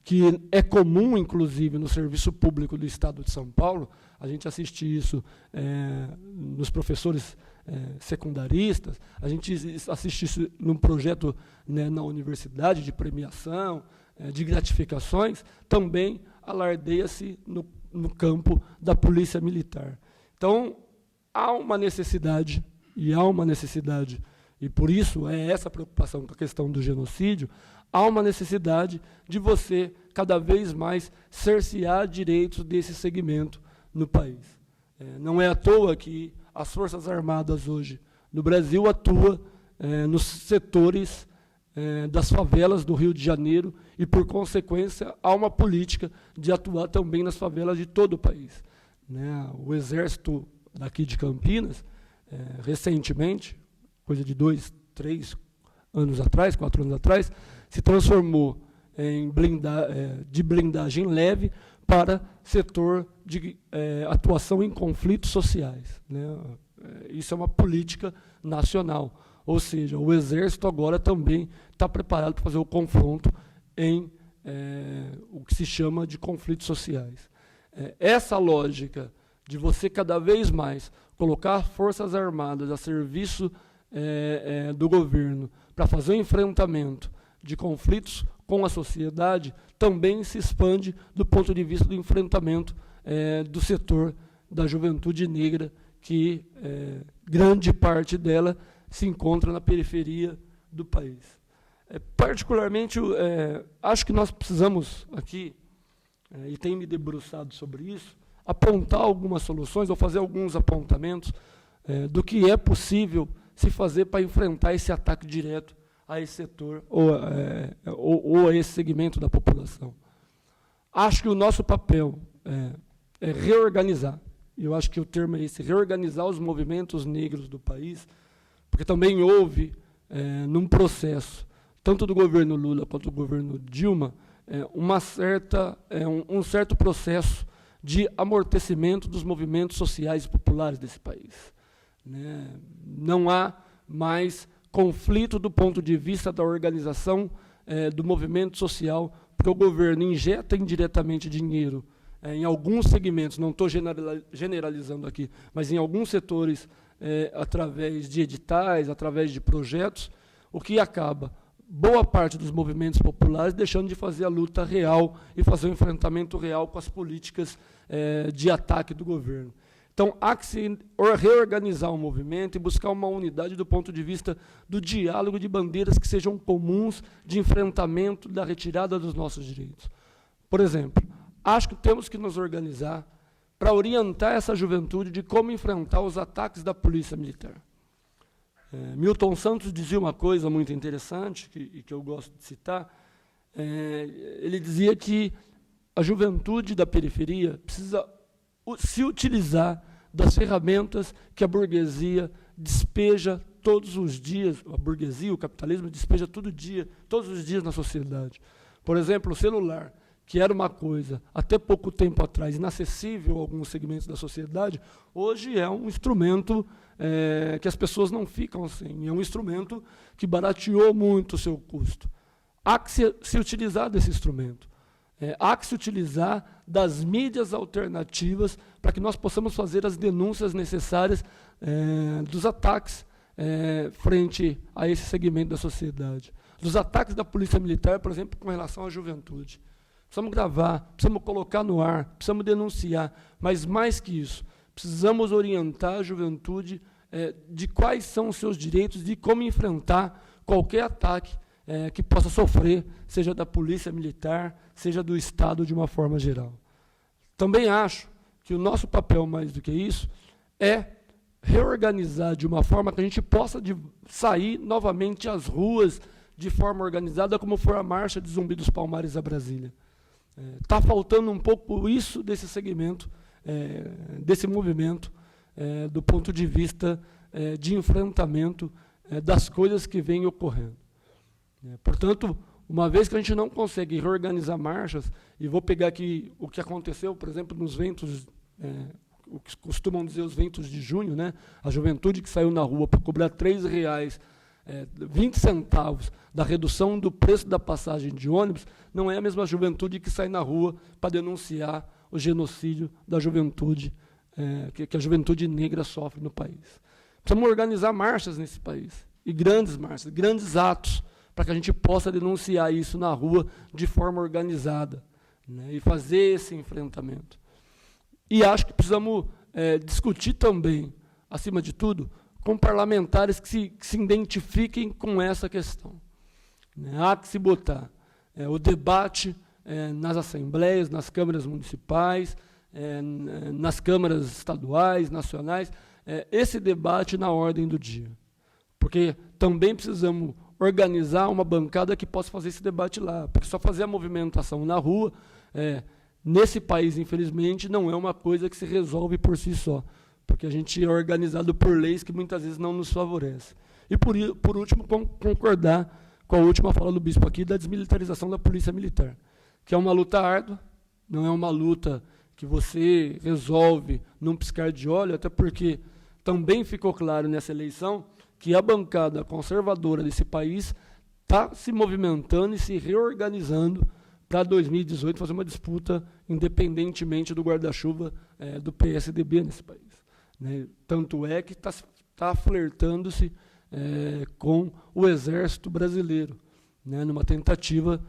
que é comum, inclusive, no serviço público do Estado de São Paulo, a gente assiste isso nos professores secundaristas, a gente assiste isso num projeto, né, na universidade de premiação, de gratificações, também alardeia-se no campo da polícia militar. Então, há uma necessidade, e por isso essa preocupação com a questão do genocídio, há uma necessidade de você, cada vez mais, cercear direitos desse segmento no país. Não é à toa que as Forças Armadas hoje no Brasil atuam nos setores das favelas do Rio de Janeiro e, por consequência, há uma política de atuar também nas favelas de todo o país. Né? O Exército daqui de Campinas, recentemente, coisa de 4 anos atrás, se transformou de blindagem leve para setor de atuação em conflitos sociais. Né? Isso é uma política nacional, ou seja, o Exército agora também está preparado para fazer o confronto em o que se chama de conflitos sociais. Essa lógica de você cada vez mais colocar Forças Armadas a serviço do governo para fazer o enfrentamento de conflitos com a sociedade também se expande do ponto de vista do enfrentamento do setor da juventude negra, que grande parte dela se encontra na periferia do país. Particularmente, acho que nós precisamos aqui, e tenho me debruçado sobre isso, apontar algumas soluções ou fazer alguns apontamentos do que é possível se fazer para enfrentar esse ataque direto a esse setor ou a esse segmento da população. Acho que o nosso papel é reorganizar, e eu acho que o termo é esse, reorganizar os movimentos negros do país, porque também houve, num processo, tanto do governo Lula quanto do governo Dilma, um certo processo de amortecimento dos movimentos sociais e populares desse país. Né? Não há mais conflito do ponto de vista da organização do movimento social, porque o governo injeta indiretamente dinheiro em alguns segmentos, não estou generalizando aqui, mas em alguns setores, através de editais, através de projetos, o que acaba boa parte dos movimentos populares deixando de fazer a luta real e fazer o enfrentamento real com as políticas de ataque do governo. Então, há que se reorganizar o movimento e buscar uma unidade do ponto de vista do diálogo de bandeiras que sejam comuns de enfrentamento da retirada dos nossos direitos. Por exemplo, acho que temos que nos organizar para orientar essa juventude de como enfrentar os ataques da polícia militar. Milton Santos dizia uma coisa muito interessante, que eu gosto de citar. Ele dizia que a juventude da periferia precisa se utilizar das ferramentas que a burguesia despeja todos os dias, a burguesia, o capitalismo despeja todos os dias na sociedade. Por exemplo, o celular, que era uma coisa, até pouco tempo atrás, inacessível a alguns segmentos da sociedade, hoje é um instrumento que as pessoas não ficam sem. É um instrumento que barateou muito o seu custo. Há que se utilizar desse instrumento. Há que se utilizar das mídias alternativas para que nós possamos fazer as denúncias necessárias dos ataques frente a esse segmento da sociedade. Dos ataques da polícia militar, por exemplo, com relação à juventude. Precisamos gravar, precisamos colocar no ar, precisamos denunciar, mas mais que isso, precisamos orientar a juventude de quais são os seus direitos, de como enfrentar qualquer ataque que possa sofrer, seja da polícia militar, seja do Estado de uma forma geral. Também acho que o nosso papel, mais do que isso, é reorganizar de uma forma que a gente possa sair novamente às ruas de forma organizada, como foi a marcha de Zumbi dos Palmares a Brasília. Está faltando um pouco isso desse segmento, desse movimento, do ponto de vista de enfrentamento das coisas que vêm ocorrendo. Portanto, uma vez que a gente não consegue reorganizar marchas, e vou pegar aqui o que aconteceu, por exemplo, nos ventos, o que costumam dizer os ventos de junho, né? A juventude que saiu na rua para cobrar R$ 3,20 da redução do preço da passagem de ônibus, não é a mesma juventude que sai na rua para denunciar o genocídio da juventude, que a juventude negra sofre no país. Precisamos organizar marchas nesse país, e grandes marchas, grandes atos, para que a gente possa denunciar isso na rua de forma organizada, né, e fazer esse enfrentamento. E acho que precisamos discutir também, acima de tudo, com parlamentares que se identifiquem com essa questão. Há que se botar o debate nas assembleias, nas câmaras municipais, nas câmaras estaduais, nacionais, esse debate na ordem do dia. Porque também precisamos organizar uma bancada que possa fazer esse debate lá, porque só fazer a movimentação na rua, nesse país, infelizmente, não é uma coisa que se resolve por si só, porque a gente é organizado por leis que muitas vezes não nos favorecem. E, por último, concordar com a última fala do bispo aqui da desmilitarização da polícia militar, que é uma luta árdua, não é uma luta que você resolve num piscar de olho, até porque também ficou claro nessa eleição que a bancada conservadora desse país está se movimentando e se reorganizando para 2018 fazer uma disputa independentemente do guarda-chuva do PSDB nesse país. Né? Tanto é que está flertando-se com o Exército Brasileiro, né? Numa tentativa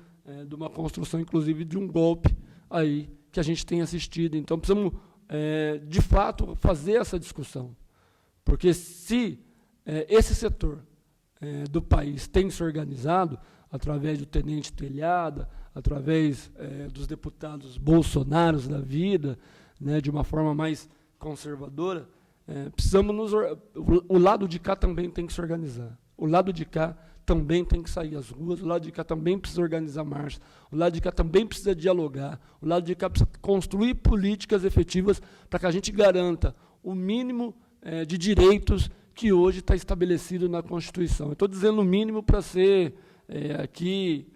de uma construção, inclusive, de um golpe aí que a gente tem assistido. Então, precisamos, de fato, fazer essa discussão. Porque se esse setor do país tem se organizado, através do tenente Telhada, através dos deputados bolsonaros da vida, né, de uma forma mais conservadora, precisamos o lado de cá também tem que se organizar. O lado de cá também tem que sair às ruas, o lado de cá também precisa organizar marchas, o lado de cá também precisa dialogar, o lado de cá precisa construir políticas efetivas para que a gente garanta o mínimo de direitos que hoje está estabelecido na Constituição. Estou dizendo o mínimo para ser aqui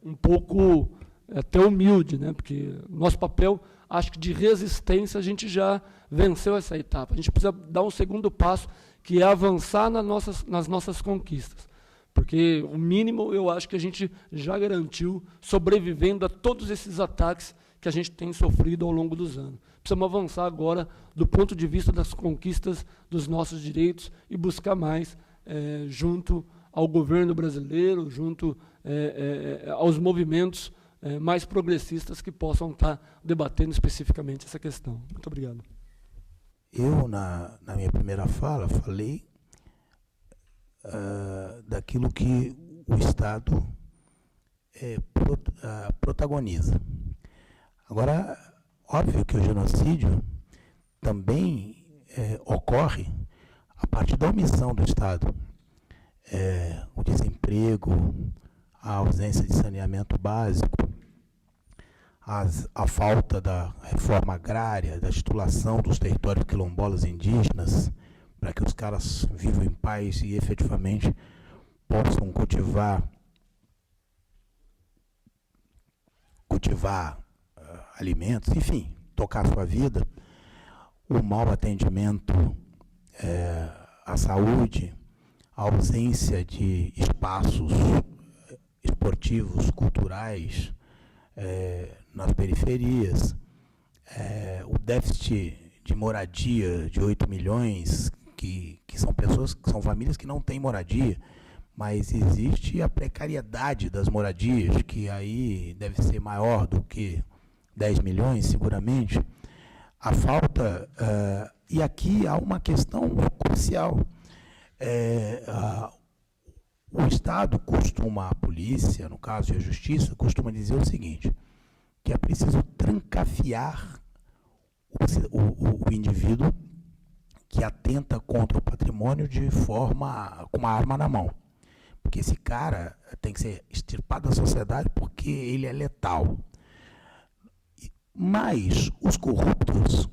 um pouco até humilde, né? Porque nosso papel, acho que de resistência, a gente já venceu essa etapa. A gente precisa dar um segundo passo, que é avançar nas nossas conquistas. Porque o mínimo, eu acho que a gente já garantiu, sobrevivendo a todos esses ataques que a gente tem sofrido ao longo dos anos. Precisamos avançar agora do ponto de vista das conquistas dos nossos direitos e buscar mais junto ao governo brasileiro, junto aos movimentos mais progressistas que possam estar debatendo especificamente essa questão. Muito obrigado. Eu, na minha primeira fala, falei daquilo que o Estado protagoniza. Agora, óbvio que o genocídio também ocorre a partir da omissão do Estado. O desemprego, a ausência de saneamento básico, a falta da reforma agrária, da titulação dos territórios quilombolas indígenas, para que os caras vivam em paz e efetivamente possam cultivar alimentos, enfim, tocar a sua vida, o mau atendimento à saúde, a ausência de espaços esportivos, culturais nas periferias, o déficit de moradia de 8 milhões, que são pessoas, que são famílias que não têm moradia, mas existe a precariedade das moradias, que aí deve ser maior do que 10 milhões, seguramente. A falta, e aqui há uma questão crucial. O Estado costuma, a polícia, no caso, e a justiça, costuma dizer o seguinte, que é preciso trancafiar o indivíduo que atenta contra o patrimônio com uma arma na mão. Porque esse cara tem que ser extirpado da sociedade porque ele é letal. Mas os corruptos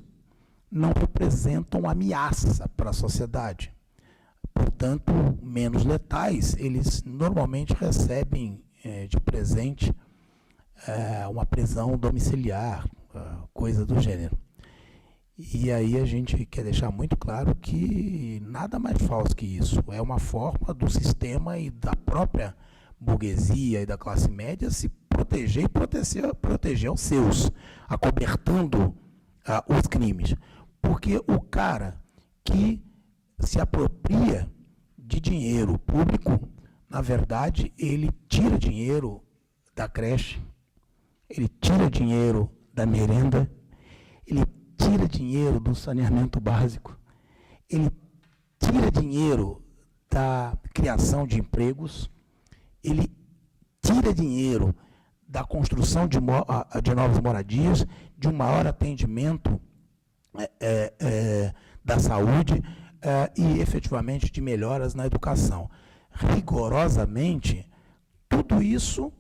não representam ameaça para a sociedade. Portanto, menos letais, eles normalmente recebem de presente uma prisão domiciliar, coisa do gênero. E aí a gente quer deixar muito claro que nada mais falso que isso. É uma forma do sistema e da própria burguesia e da classe média se proteger e proteger os seus, acobertando os crimes. Porque o cara que se apropria de dinheiro público, na verdade, ele tira dinheiro da creche, ele tira dinheiro da merenda, ele tira dinheiro do saneamento básico, ele tira dinheiro da criação de empregos, ele tira dinheiro da construção de novas moradias, de um maior atendimento da saúde e, efetivamente, de melhoras na educação. Rigorosamente, tudo isso,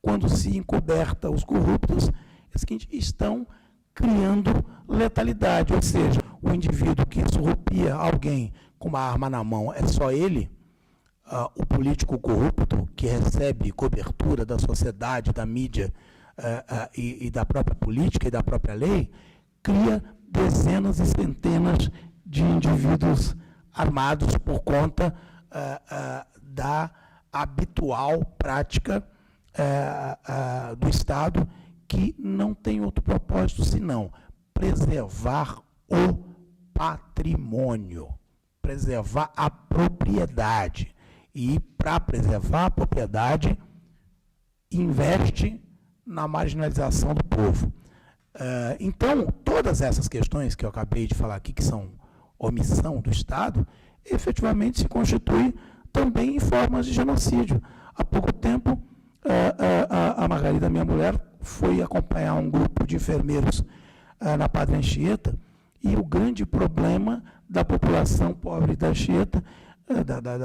quando se encoberta os corruptos, é o seguinte, estão criando letalidade, ou seja, o indivíduo que surrupia alguém com uma arma na mão é só ele, o político corrupto que recebe cobertura da sociedade, da mídia e da própria política e da própria lei, cria dezenas e centenas de indivíduos armados por conta da habitual prática do Estado, que não tem outro propósito senão preservar o patrimônio, preservar a propriedade. E, para preservar a propriedade, investe na marginalização do povo. Então, todas essas questões que eu acabei de falar aqui, que são omissão do Estado, efetivamente se constituem também em formas de genocídio. Há pouco tempo, a Margarida, minha mulher, foi acompanhar um grupo de enfermeiros na Padre Anchieta, e o grande problema da população pobre da Anchieta,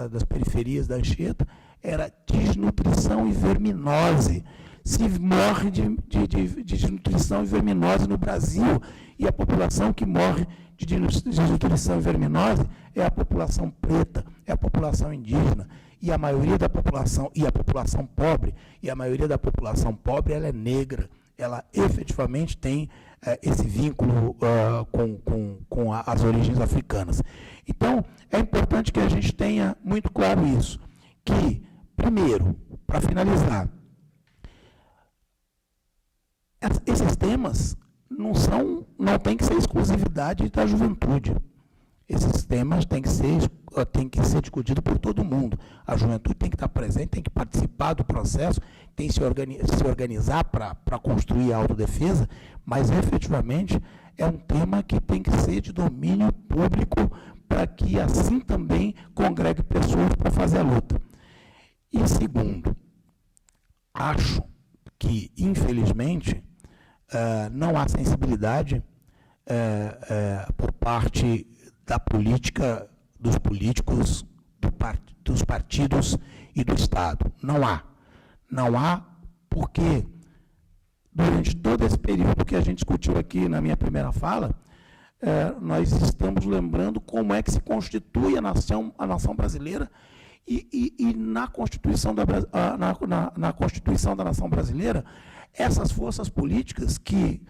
das periferias da Anchieta, era desnutrição e verminose. Se morre de desnutrição e verminose no Brasil, e a população que morre de desnutrição e verminose é a população preta, é a população indígena, e a maioria da população, e a população pobre, ela é negra, ela efetivamente tem esse vínculo com as origens africanas. Então, é importante que a gente tenha muito claro isso, que, primeiro, para finalizar, esses temas não tem que ser exclusividade da juventude. Esses temas têm que ser discutidos por todo mundo. A juventude tem que estar presente, tem que participar do processo, tem que se organizar para construir a autodefesa, mas, efetivamente, é um tema que tem que ser de domínio público para que, assim, também congregue pessoas para fazer a luta. E, segundo, acho que, infelizmente, não há sensibilidade por parte da política, dos políticos, dos partidos e do Estado. Não há. Não há porque, durante todo esse período que a gente discutiu aqui na minha primeira fala, nós estamos lembrando como é que se constitui a nação brasileira e na Constituição na Constituição da nação brasileira, essas forças políticas que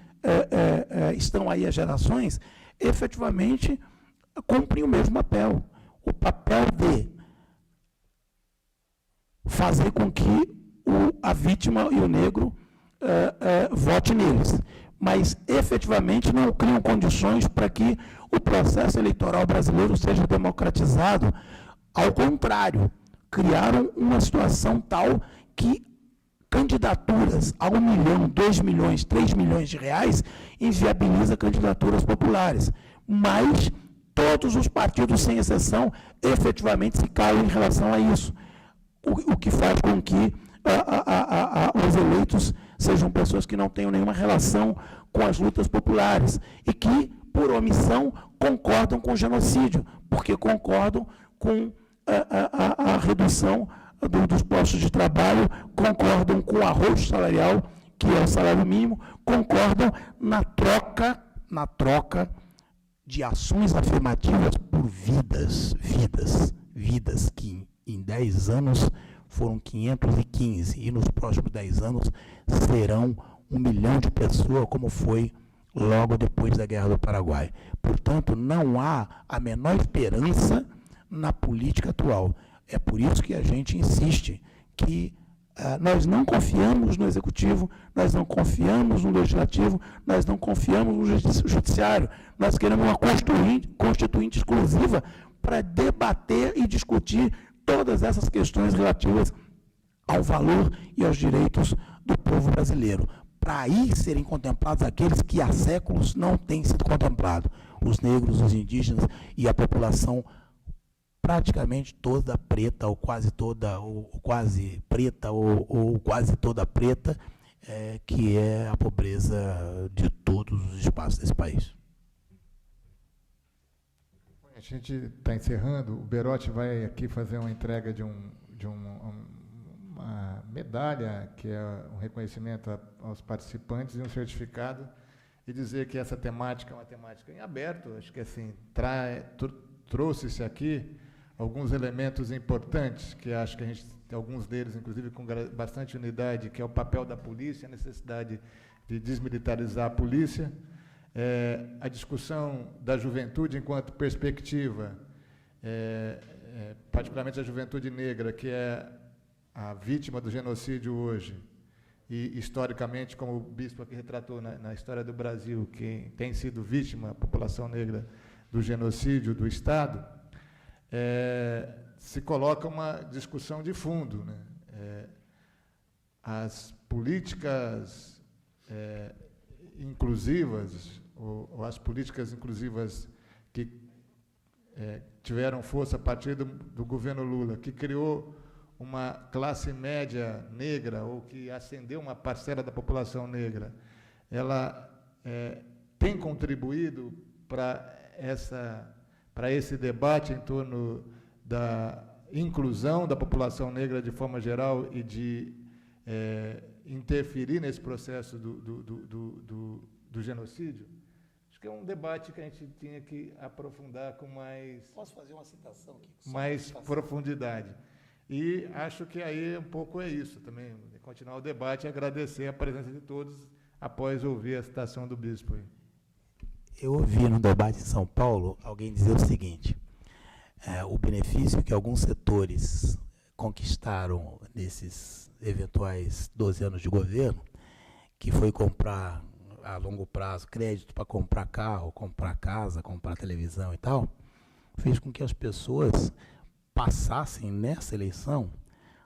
estão aí há gerações, efetivamente cumprem o mesmo papel. O papel de fazer com que a vítima e o negro vote neles. Mas, efetivamente, não criam condições para que o processo eleitoral brasileiro seja democratizado. Ao contrário, criaram uma situação tal que candidaturas a 1 milhão, 2 milhões, 3 milhões de reais inviabiliza candidaturas populares. Mas todos os partidos, sem exceção, efetivamente se caem em relação a isso. O que faz com que os eleitos sejam pessoas que não tenham nenhuma relação com as lutas populares e que, por omissão, concordam com o genocídio, porque concordam com a redução dos postos de trabalho, concordam com o arrojo salarial, que é o salário mínimo, concordam na troca de ações afirmativas por vidas que em 10 anos foram 515, e nos próximos 10 anos serão 1 milhão de pessoas, como foi logo depois da Guerra do Paraguai. Portanto, não há a menor esperança na política atual. É por isso que a gente insiste que nós não confiamos no Executivo, nós não confiamos no Legislativo, nós não confiamos no Judiciário. Nós queremos uma constituinte exclusiva para debater e discutir todas essas questões relativas ao valor e aos direitos do povo brasileiro, para aí serem contemplados aqueles que há séculos não têm sido contemplados, os negros, os indígenas e a população praticamente toda preta, ou quase toda, ou quase preta, ou quase toda preta, que é a pobreza de todos os espaços desse país. A gente está encerrando. O Berotti vai aqui fazer uma entrega de uma medalha, que é um reconhecimento aos participantes, e um certificado, e dizer que essa temática é uma temática em aberto. Acho que assim trouxe-se aqui alguns elementos importantes, que acho que a gente, alguns deles, inclusive, com bastante unidade, que é o papel da polícia, a necessidade de desmilitarizar a polícia, a discussão da juventude enquanto perspectiva, particularmente a juventude negra, que é a vítima do genocídio hoje, e historicamente, como o bispo aqui retratou na história do Brasil, que tem sido vítima, a população negra, do genocídio do Estado, se coloca uma discussão de fundo, né? As políticas inclusivas, ou as políticas inclusivas que tiveram força a partir do governo Lula, que criou uma classe média negra, ou que ascendeu uma parcela da população negra, ela tem contribuído para esse debate em torno da inclusão da população negra de forma geral e de interferir nesse processo do genocídio? Acho que é um debate que a gente tinha que aprofundar com mais... Posso fazer uma citação aqui? Mais profundidade. E acho que aí um pouco é isso também, continuar o debate e agradecer a presença de todos após ouvir a citação do bispo aí. Eu ouvi no debate em São Paulo alguém dizer o seguinte: o benefício que alguns setores conquistaram nesses eventuais 12 anos de governo, que foi comprar a longo prazo crédito para comprar carro, comprar casa, comprar televisão e tal, fez com que as pessoas passassem nessa eleição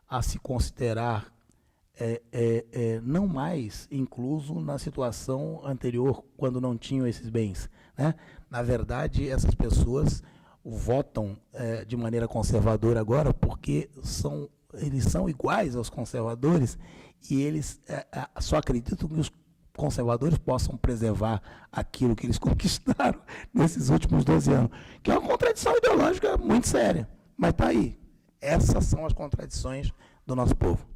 a se considerar não mais incluso na situação anterior, quando não tinham esses bens, né? Na verdade, essas pessoas votam de maneira conservadora agora porque eles são iguais aos conservadores e eles só acreditam que os conservadores possam preservar aquilo que eles conquistaram nesses últimos 12 anos, que é uma contradição ideológica muito séria, mas está aí. Essas são as contradições do nosso povo.